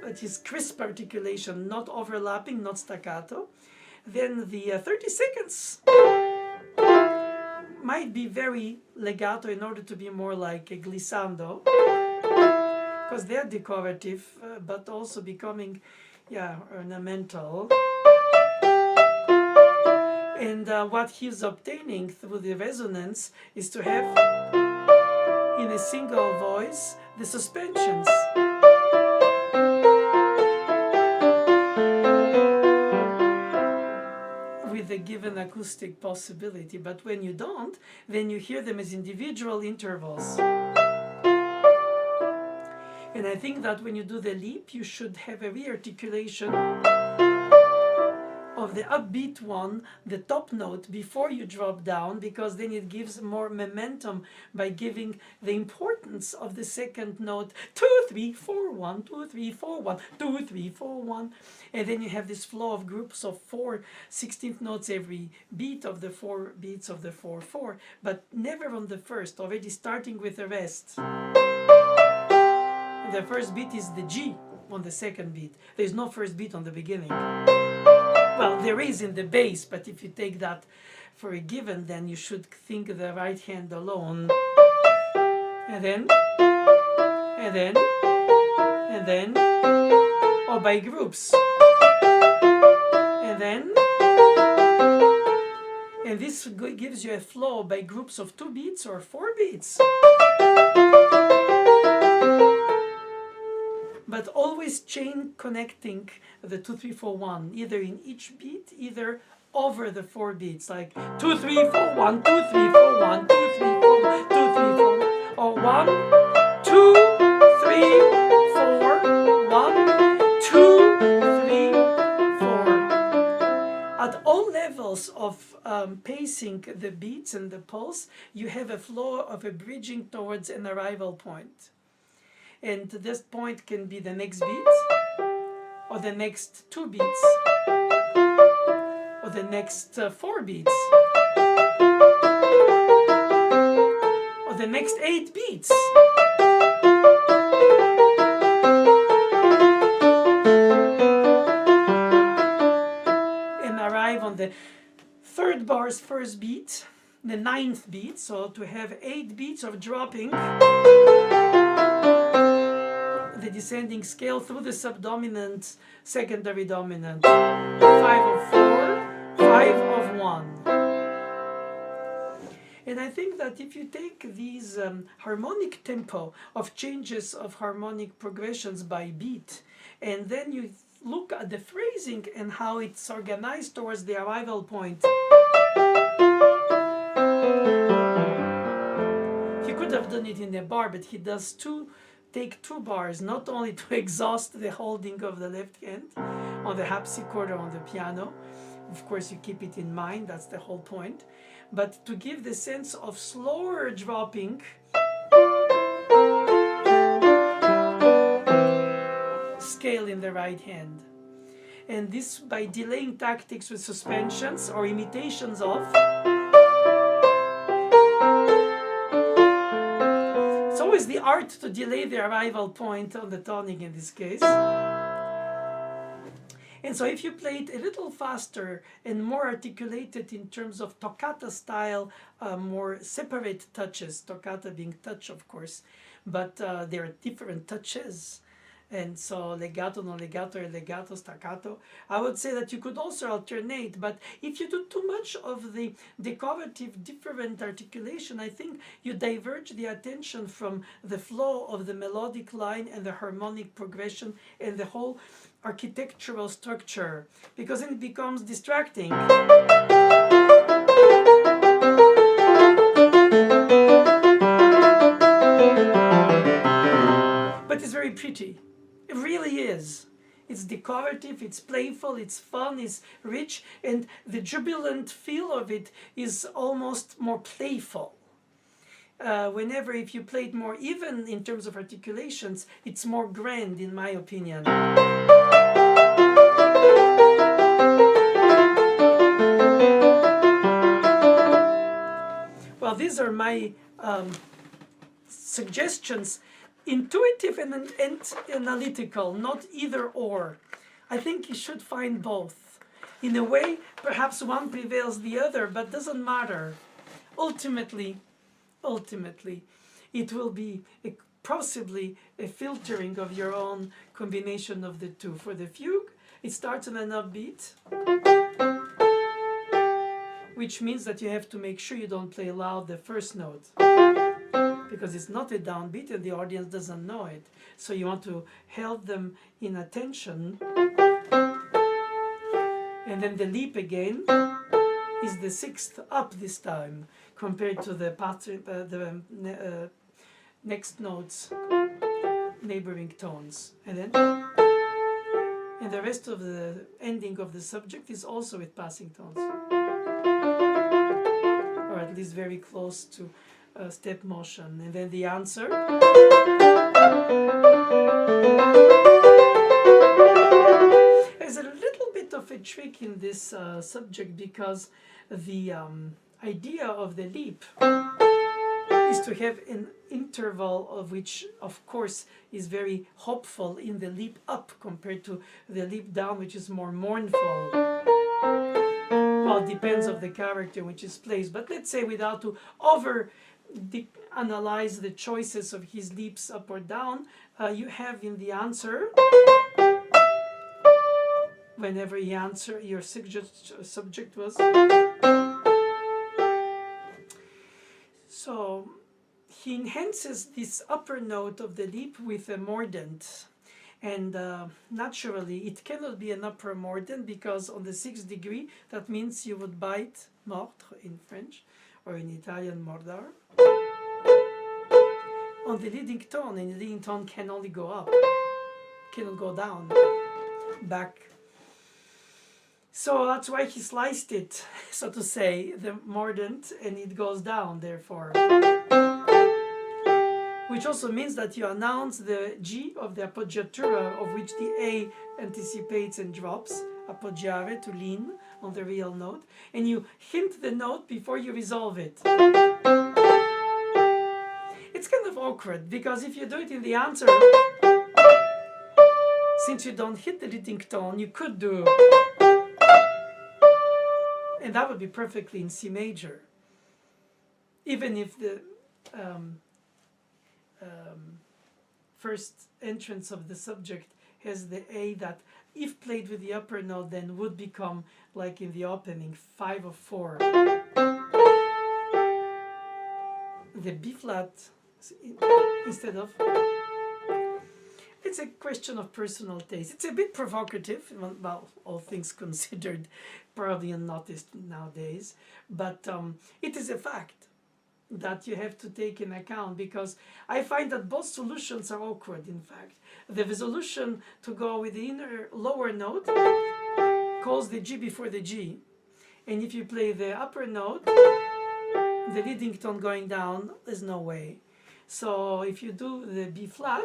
S1: that is crisp articulation, not overlapping, not staccato, then the 30 seconds might be very legato in order to be more like a glissando, because they're decorative, but also becoming, ornamental. And what he's obtaining through the resonance is to have, in a single voice, the suspensions. With a given acoustic possibility, but when you don't, then you hear them as individual intervals. And I think that when you do the leap, you should have a re-articulation of the upbeat one, the top note, before you drop down, because then it gives more momentum by giving the importance of the second note, 2, 3, 4, 1, 2, 3, 4, 1, 2, 3, 4, 1. And then you have this flow of groups of 4 16th notes every beat of the 4 beats of the 4, 4, but never on the first, already starting with the rest. The first beat is the G on the second beat. There's no first beat on the beginning. Well, there is in the bass, but if you take that for a given, then you should think of the right hand alone. And then, and then, and then, or by groups. And And this gives you a flow by groups of 2 beats or 4 beats. But always chain connecting the 2, 3, 4, 1, either in each beat, either over the 4 beats, like 2, 3, 4, 1, 2, 3, 4, 1, 2, 3, 4, 2, 3, 4, or 1, 2, 3, 4, 1, 2, 3, 4. At all levels of pacing the beats and the pulse, you have a flow of a bridging towards an arrival point. And this point can be the next beat, or the next 2 beats, or the next 4 beats, or the next 8 beats. And arrive on the 3rd bar's first beat, the 9th beat, so to have 8 beats of dropping the descending scale through the subdominant, secondary dominant, 5 of 4, 5 of 1. And I think that if you take these harmonic tempo of changes of harmonic progressions by beat, and then you look at the phrasing and how it's organized towards the arrival point, he could have done it in a bar, but he does take 2 bars, not only to exhaust the holding of the left hand on the harpsichord or on the piano. Of course, you keep it in mind, that's the whole point. But to give the sense of slower dropping scale in the right hand. And this by delaying tactics with suspensions or imitations of. It's always the art to delay the arrival point on the tonic in this case. And so if you play it a little faster and more articulated in terms of toccata style, more separate touches, toccata being touch of course, but there are different touches. And so legato, non legato, legato, staccato. I would say that you could also alternate, but if you do too much of the decorative different articulation, I think you diverge the attention from the flow of the melodic line and the harmonic progression and the whole architectural structure, because then it becomes distracting. But it's very pretty. It really is. It's decorative, it's playful, it's fun, it's rich, and the jubilant feel of it is almost more playful. Whenever, if you play it more, even in terms of articulations, it's more grand, in my opinion. Well, these are my suggestions. Intuitive and analytical, not either or. I think you should find both. In a way, perhaps one prevails the other, but doesn't matter. Ultimately, it will be possibly a filtering of your own combination of the two. For the fugue, it starts on an upbeat, which means that you have to make sure you don't play loud the first note, because it's not a downbeat and the audience doesn't know it. So you want to hold them in attention. And then the leap again is the 6th up this time, compared to the next notes, neighboring tones. And the rest of the ending of the subject is also with passing tones, or at least very close to step motion. And then the answer. There's a little bit of a trick in this subject, because the idea of the leap is to have an interval of which, of course, is very hopeful in the leap up compared to the leap down, which is more mournful. Well, it depends on the character which is placed, but let's say, without to analyze the choices of his leaps up or down, you have in the answer, whenever he answered, your subject was, So he enhances this upper note of the lip with a mordant. And naturally, it cannot be an upper mordant because on the 6th degree, that means you would bite, mordre in French, or in Italian, mordar. On the leading tone, and the leading tone can only go up, cannot go down, back. So that's why he sliced it, so to say, the mordant, and it goes down, therefore. Which also means that you announce the G of the appoggiatura, of which the A anticipates and drops, appoggiare, to lean on the real note, and you hint the note before you resolve it. It's kind of awkward, because if you do it in the answer, since you don't hit the leading tone, you could do, and that would be perfectly in C major, even if the first entrance of the subject has the A that, if played with the upper note, then would become, like in the opening, 5 of 4. The B flat instead of. It's a question of personal taste. It's a bit provocative, well, all things considered, probably unnoticed nowadays, but it is a fact that you have to take in account, because I find that both solutions are awkward, in fact. The resolution to go with the inner lower note calls the G before the G, and if you play the upper note, the leading tone going down, there's no way. So if you do the B flat,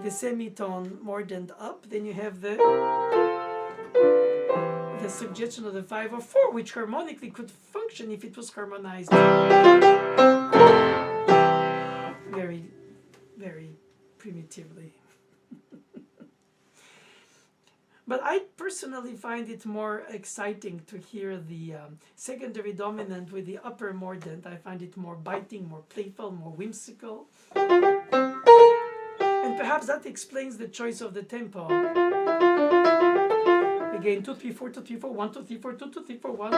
S1: the semitone mordant up, then you have the suggestion of the 5 of 4, which harmonically could function if it was harmonized very, very primitively. But I personally find it more exciting to hear the secondary dominant with the upper mordant. I find it more biting, more playful, more whimsical. And perhaps that explains the choice of the tempo. Again, 2, 3, 4, 2, 3, 4, 1, 2, 3, 4, 2, 2, 3, 4, 1.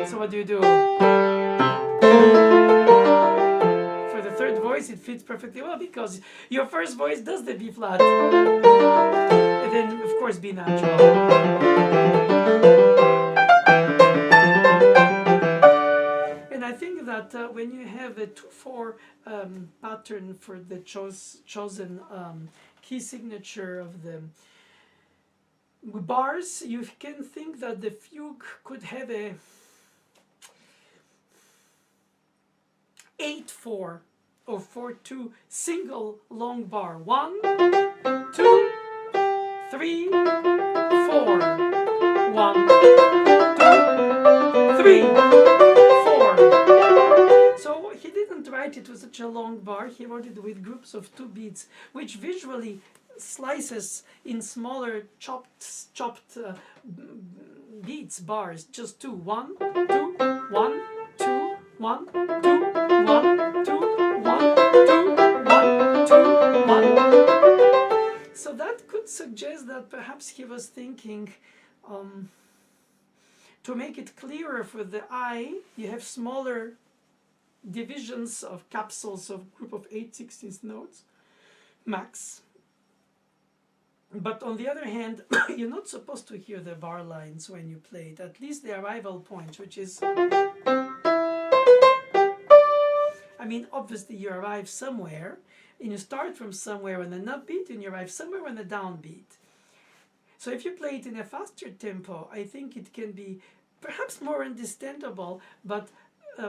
S1: So what do you do? For the third voice, it fits perfectly well, because your first voice does the B flat. And then, of course, B natural. I think that when you have a 2/4 pattern for the chosen key signature of the bars, you can think that the fugue could have a 8/4 or 4/2 single long bar. 1, 2, 3, 4. 1, 2, 3, 4. So he didn't write it with such a long bar. He wrote it with groups of 2 beats, which visually slices in smaller chopped beats, bars, just 2. 1, 2, 1, 2, 1, 2, 1, 2, 1, 2, 1, 2, 1. So that could suggest that perhaps he was thinking, to make it clearer for the eye, you have smaller divisions of capsules of group of 8/16 notes, max. But on the other hand, you're not supposed to hear the bar lines when you play it, at least the arrival point, which is, I mean, obviously you arrive somewhere, and you start from somewhere on an upbeat, and you arrive somewhere on a downbeat. So if you play it in a faster tempo, I think it can be perhaps more understandable, but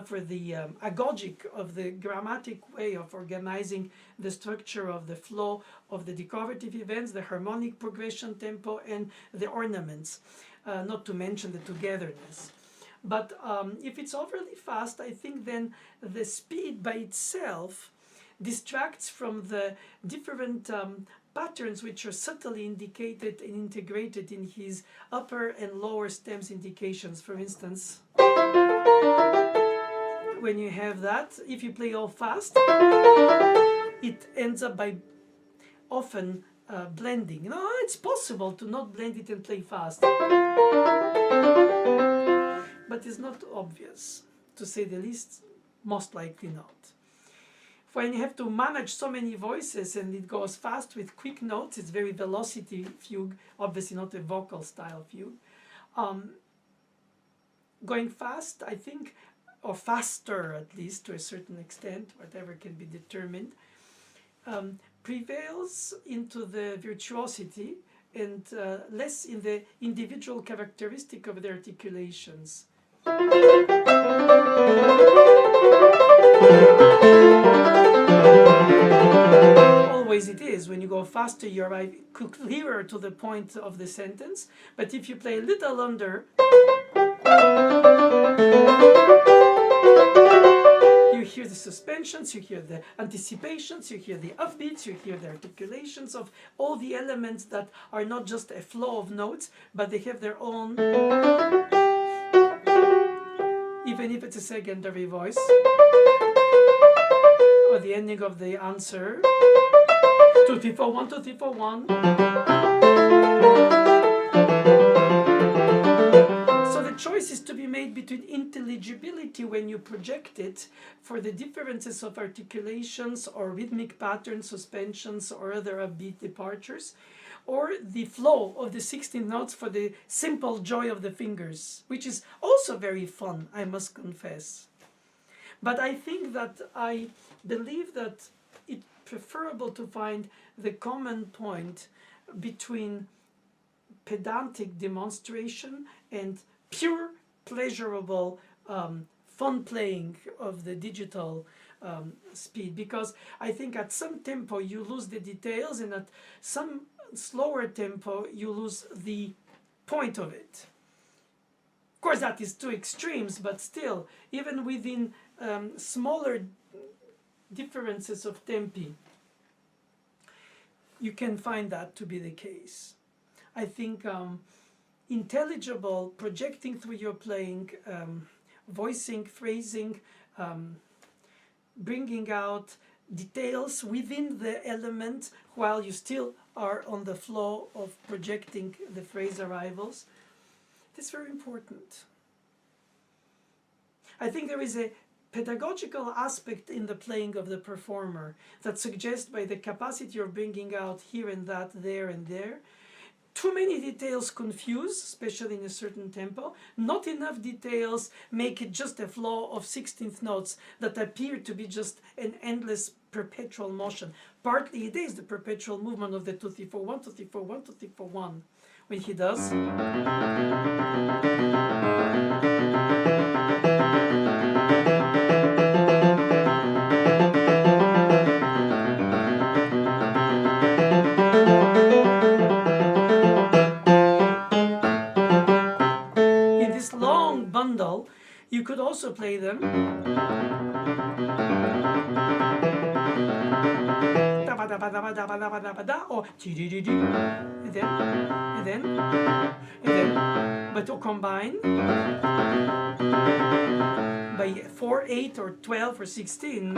S1: for the agogic of the grammatic way of organizing the structure of the flow of the decorative events, the harmonic progression tempo, and the ornaments, not to mention the togetherness. But if it's overly fast, I think then the speed by itself distracts from the different patterns which are subtly indicated and integrated in his upper and lower stems indications. For instance, when you have that, if you play all fast, it ends up by often blending. No, it's possible to not blend it and play fast, but it's not obvious, to say the least, most likely not. When you have to manage so many voices and it goes fast with quick notes, it's very velocity fugue, obviously not a vocal style fugue. Going fast, I think, or faster at least to a certain extent, whatever can be determined, prevails into the virtuosity and less in the individual characteristic of the articulations. Always it is. When you go faster, you arrive clearer to the point of the sentence. But if you play a little under, you hear the suspensions, you hear the anticipations, you hear the upbeats, you hear the articulations of all the elements that are not just a flow of notes, but they have their own, even if it's a secondary voice, or the ending of the answer, 2, 3, 4, 1, 2, 3, 4, 1. So the choice is to be made between intelligibility when you project it for the differences of articulations or rhythmic patterns, suspensions, or other upbeat departures, or the flow of the 16 notes for the simple joy of the fingers, which is also very fun, I must confess. But I think that I believe that it's preferable to find the common point between pedantic demonstration and pure pleasurable fun playing of the digital speed, because I think at some tempo you lose the details and at some slower tempo you lose the point of it. Of course that is two extremes, but still, even within smaller differences of tempi, you can find that to be the case. I think intelligible, projecting through your playing, voicing, phrasing, bringing out details within the element while you still are on the flow of projecting the phrase arrivals. That's very important. I think there is a pedagogical aspect in the playing of the performer that suggests by the capacity of bringing out here and that, there and there. Too many details confuse, especially in a certain tempo. Not enough details make it just a flow of 16th notes that appear to be just an endless perpetual motion. Partly it is the perpetual movement of the 2, 3, 4, 1, 2, 3, 4, 1, 2, 3, 4, 1. When he does. In this long bundle, you could also play them. Or and then, but to combine by 4, 8, or 12, or 16.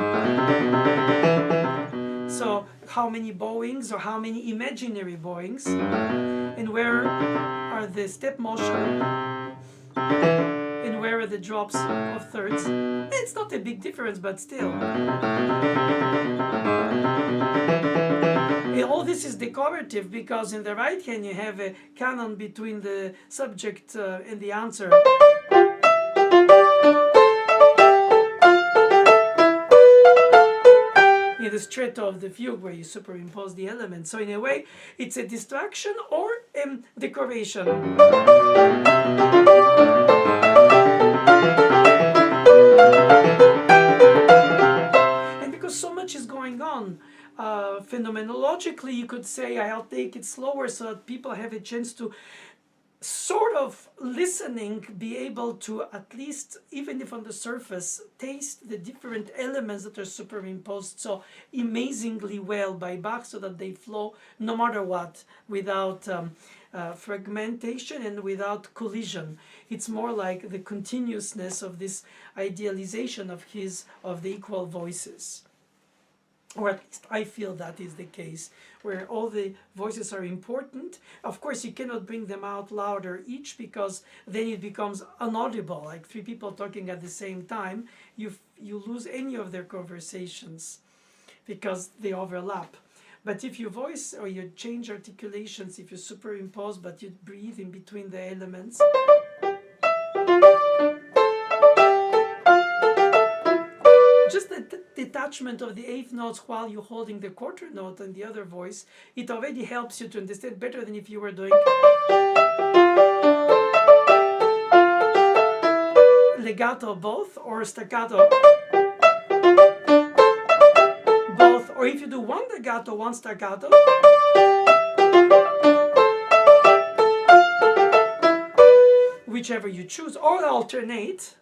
S1: So how many bowings or how many imaginary bowings, and where are the step motion, and where are the drops of thirds? It's not a big difference, but still. And all this is decorative because in the right hand you have a canon between the subject and the answer. In the stretto of the fugue where you superimpose the elements. So in a way, it's a distraction or decoration. And because so much is going on, phenomenologically you could say I'll take it slower so that people have a chance to sort of listening, be able to at least, even if on the surface, taste the different elements that are superimposed so amazingly well by Bach so that they flow no matter what, without fragmentation and without collision. It's more like the continuousness of this idealization of the equal voices. or at least I feel that is the case, where all the voices are important. Of course, you cannot bring them out louder each, because then it becomes inaudible, like three people talking at the same time. You lose any of their conversations because they overlap. But if you voice or you change articulations, if you superimpose but you breathe in between the elements, just the detachment of the eighth notes while you're holding the quarter note and the other voice, it already helps you to understand better than if you were doing legato both, or staccato both, or if you do one legato, one staccato, whichever you choose, or alternate.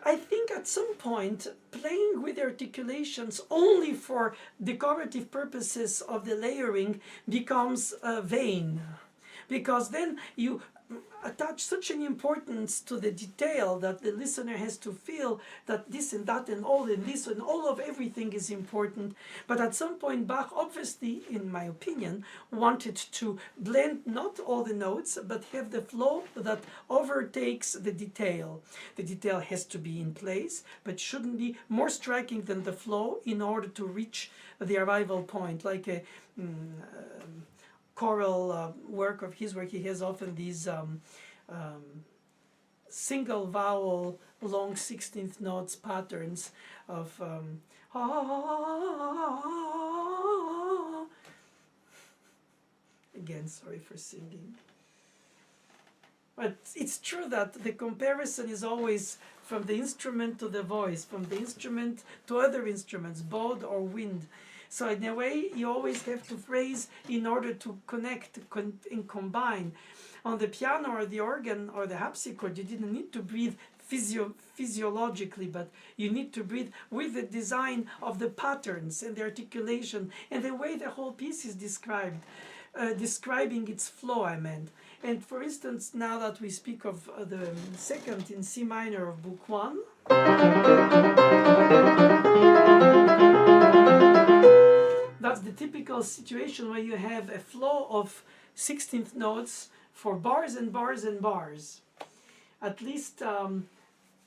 S1: I think at some point playing with articulations only for decorative purposes of the layering becomes vain, because then you attach such an importance to the detail that the listener has to feel that this and that and all and this and all of everything is important. But at some point Bach, obviously, in my opinion, wanted to blend not all the notes but have the flow that overtakes the detail. The detail has to be in place but shouldn't be more striking than the flow in order to reach the arrival point. Like a choral work of his, where he has often these single vowel long 16th notes patterns of again, sorry for singing. But it's true that the comparison is always from the instrument to the voice, from the instrument to other instruments, bowed or wind. So in a way, you always have to phrase in order to connect and combine. On the piano or the organ or the harpsichord, you didn't need to breathe physiologically, but you need to breathe with the design of the patterns and the articulation and the way the whole piece is described, describing its flow, I meant. And for instance, now that we speak of the second in C minor of Book 1, that's the typical situation where you have a flow of 16th notes for bars and bars and bars. At least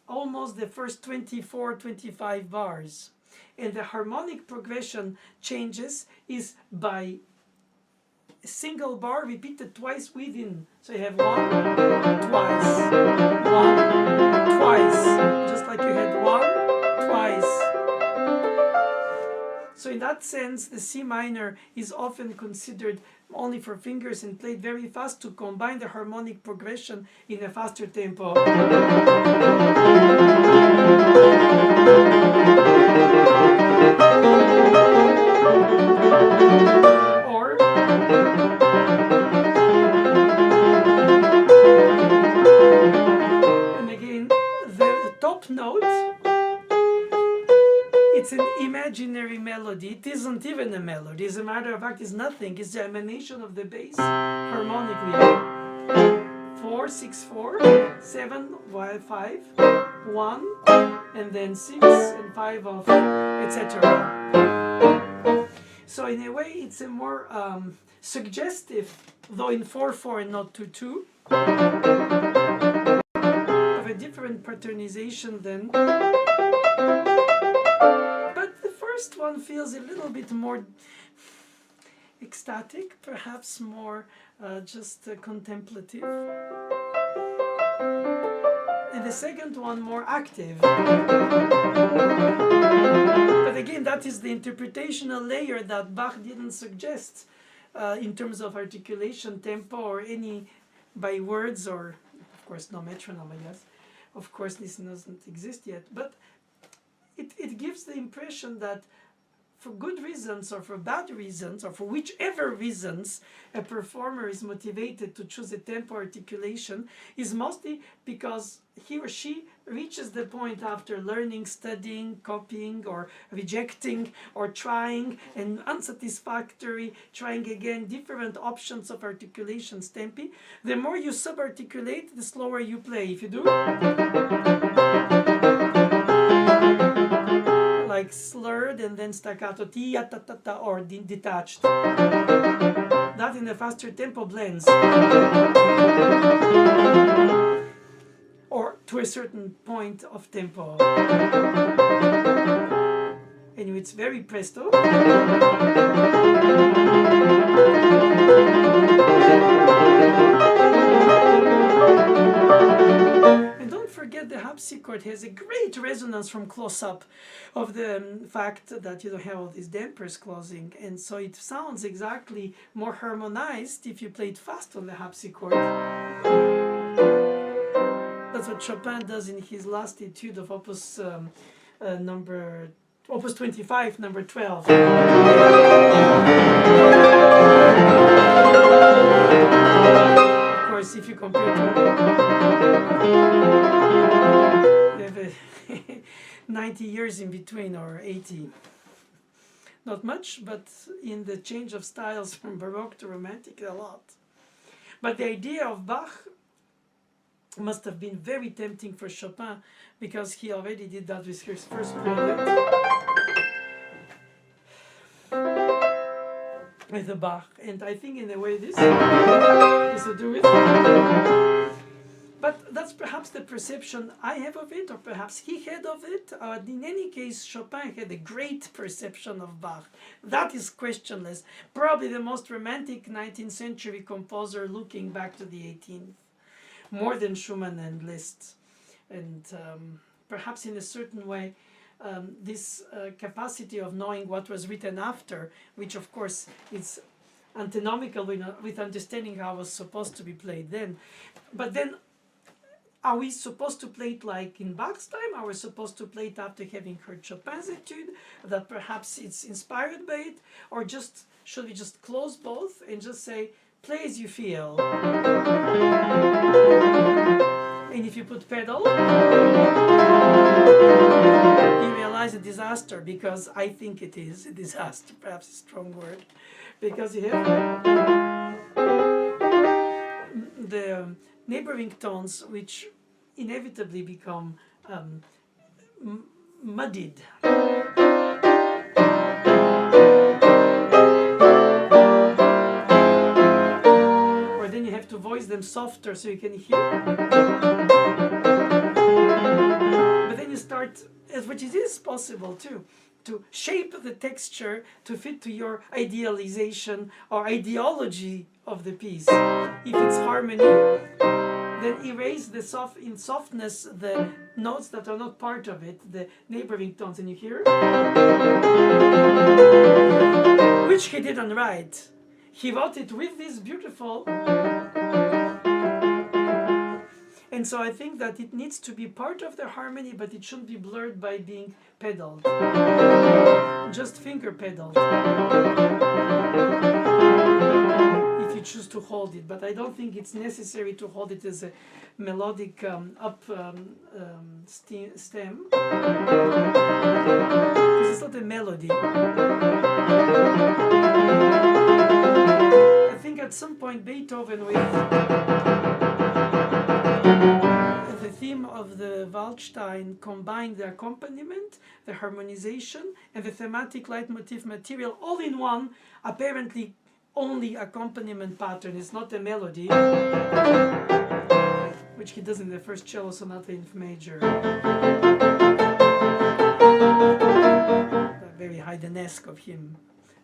S1: almost the first 24, 25 bars. And the harmonic progression changes is by a single bar repeated twice within. So you have one, twice, just like you had one, twice. So in that sense, the C minor is often considered only for fingers and played very fast to combine the harmonic progression in a faster tempo. Or and again, the top note, it's an imaginary melody. It isn't even a melody. As a matter of fact, it's nothing. It's the emanation of the bass harmonically. 4, 6, 4, 7, 5, 1, and then 6 and 5 of etc. So in a way, it's a more suggestive, though in 4/4 and not 2/2, of a different patternization than. First one feels a little bit more ecstatic, perhaps more just contemplative, and the second one more active. But again, that is the interpretational layer that Bach didn't suggest in terms of articulation, tempo, or any by words, or of course no metronome, I guess. Of course this doesn't exist yet, but it gives the impression that for good reasons or for bad reasons or for whichever reasons a performer is motivated to choose a tempo articulation is mostly because he or she reaches the point after learning, studying, copying, or rejecting, or trying and unsatisfactory, trying again different options of articulations tempi. The more you subarticulate, the slower you play. If you do like slurred and then staccato, tia ta ta ta, or detached, that in the faster tempo blends. Or to a certain point of tempo. Anyway, it's very presto. And don't forget the harpsichord has a great resonance from close up of the fact that you don't have all these dampers closing, and so it sounds exactly more harmonized if you play it fast on the harpsichord. That's what Chopin does in his last etude of Opus 25, number 12. Of course, if you compare to, you have 90 years in between, or 80. Not much, but in the change of styles from Baroque to Romantic, a lot. But the idea of Bach must have been very tempting for Chopin, because he already did that with his first prelude with the Bach, and I think in a way this will do it. But that's perhaps the perception I have of it, or perhaps he had of it. In any case, Chopin had a great perception of Bach. That is questionless. Probably the most romantic 19th century composer looking back to the 18th. More than Schumann and Liszt. And perhaps in a certain way, this capacity of knowing what was written after, which of course is antinomical with understanding how it was supposed to be played then. But then, are we supposed to play it like in Bach's time? Are we supposed to play it after having heard Chopin's etude, that perhaps it's inspired by it? Or just should we just close both and just say, play as you feel? And if you put pedal, you realize a disaster, because I think it is a disaster, perhaps a strong word, because you have the neighboring tones which inevitably become muddied. Or then you have to voice them softer so you can hear. But then you start, which it is possible too, to shape the texture to fit to your idealization or ideology of the piece. If it's harmony, then erase in softness the notes that are not part of it, the neighboring tones, and you hear, which he didn't write. He wrote it with this beautiful, and so I think that it needs to be part of the harmony, but it shouldn't be blurred by being pedaled, just finger pedaled, if you choose to hold it. But I don't think it's necessary to hold it as a melodic stem, because it's not a melody. I think at some point Beethoven, with the theme of the Waldstein, combined the accompaniment, the harmonization, and the thematic leitmotif material all in one, apparently only accompaniment pattern. It's not a melody, which he does in the first cello sonata in F major. Very Haydnesque of him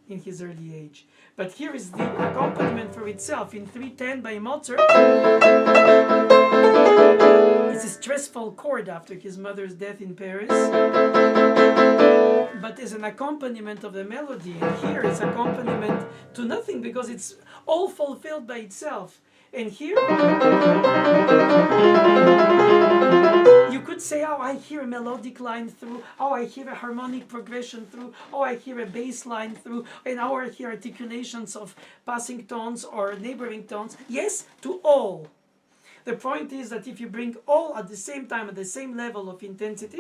S1: in his early age. But here is the accompaniment for itself in 310 by Mozart. It's a stressful chord after his mother's death in Paris, but as an accompaniment of the melody. And here it's accompaniment to nothing, because it's all fulfilled by itself. And here you could could say, oh, I hear a melodic line through, oh, I hear a harmonic progression through, oh, I hear a bass line through, and now I hear articulations of passing tones or neighboring tones. Yes, to all. The point is that if you bring all at the same time, at the same level of intensity,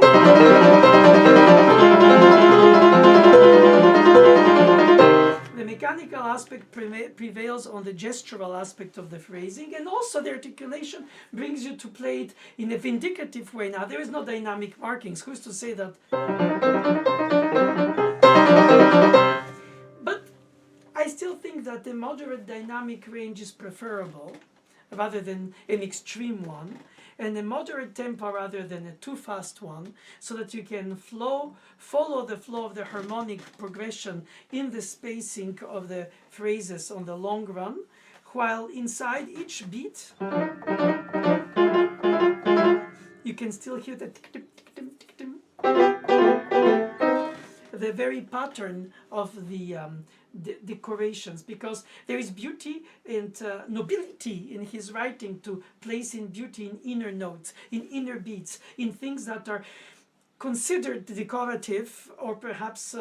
S1: the mechanical aspect prevails on the gestural aspect of the phrasing, and also the articulation brings you to play it in a vindicative way. Now, there is no dynamic markings. Who's to say that? But I still think that a moderate dynamic range is preferable rather than an extreme one, and a moderate tempo rather than a too fast one, so that you can follow the flow of the harmonic progression in the spacing of the phrases on the long run, while inside each beat you can still hear the tick-tim, tick-tim, tick-tim, the very pattern of the decorations, because there is beauty and nobility in his writing to place in beauty in inner notes, in inner beats, in things that are considered decorative or perhaps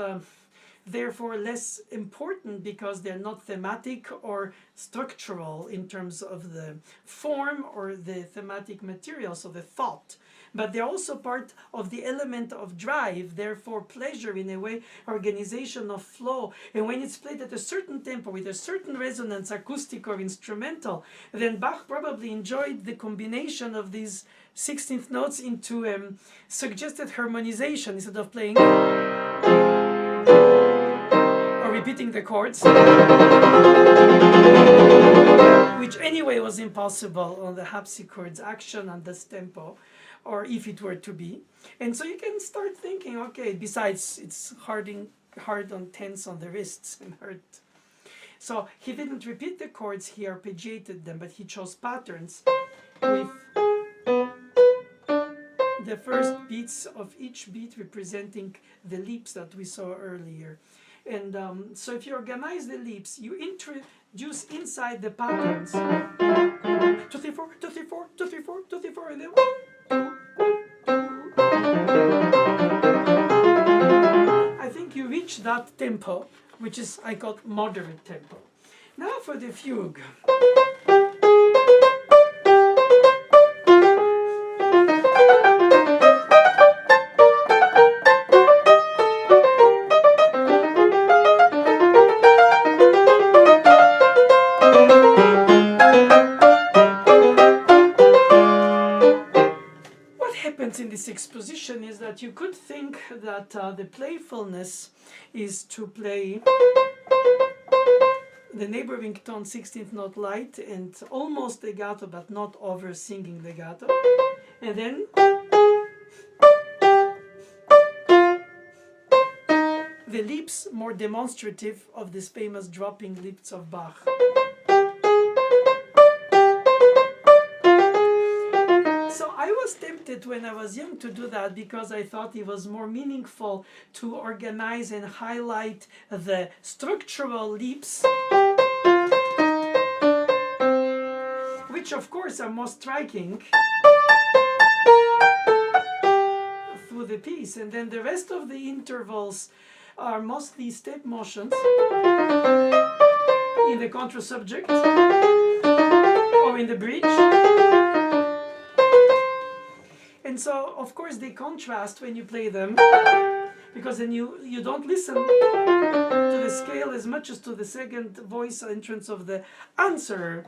S1: therefore less important because they're not thematic or structural in terms of the form or the thematic material, so the thought. But they're also part of the element of drive, therefore pleasure in a way, organization of flow. And when it's played at a certain tempo with a certain resonance, acoustic or instrumental, then Bach probably enjoyed the combination of these 16th notes into suggested harmonization instead of playing or repeating the chords, which anyway was impossible on the harpsichord's action and this tempo, or if it were to be. And so you can start thinking, okay, besides it's hard on tense on the wrists and hurt. So he didn't repeat the chords, he arpeggiated them, but he chose patterns with the first beats of each beat representing the leaps that we saw earlier. And so if you organize the leaps, you introduce inside the patterns 2, 3, 4, 2, 3, 4, 2, 3, 4, 2, 3, 4, and then 1, 2, 1, 2. I think you reach that tempo, which is, I call moderate tempo. Now for the fugue. In this exposition is that you could think that the playfulness is to play the neighboring tone 16th note light and almost legato but not over singing legato, and then the leaps more demonstrative of this famous dropping leaps of Bach. I was tempted when I was young to do that because I thought it was more meaningful to organize and highlight the structural leaps, which of course are more striking through the piece, and then the rest of the intervals are mostly step motions in the contra subject or in the bridge. And so, of course, they contrast when you play them, because then you don't listen to the scale as much as to the second voice entrance of the answer.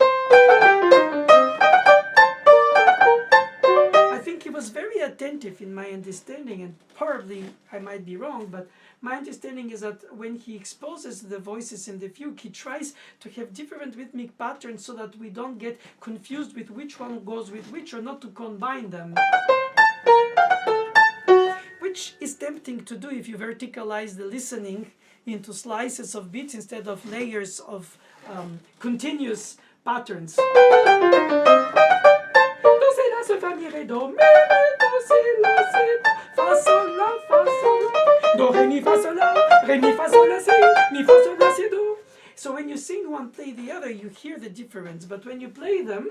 S1: I think he was very attentive in my understanding, and probably I might be wrong, but my understanding is that when he exposes the voices in the fugue, he tries to have different rhythmic patterns so that we don't get confused with which one goes with which, or not to combine them. Which is tempting to do if you verticalize the listening into slices of beats instead of layers of continuous patterns. Do, si, la, sol, fa, mi, re, do, mi, re, do, si, la, si, fa, sol, la, fa, sol, do, re, mi, fa, sol, la, re, mi, fa, sol, la, si, mi, fa, sol, la, si, do. So when you sing one, play the other, you hear the difference, but when you play them,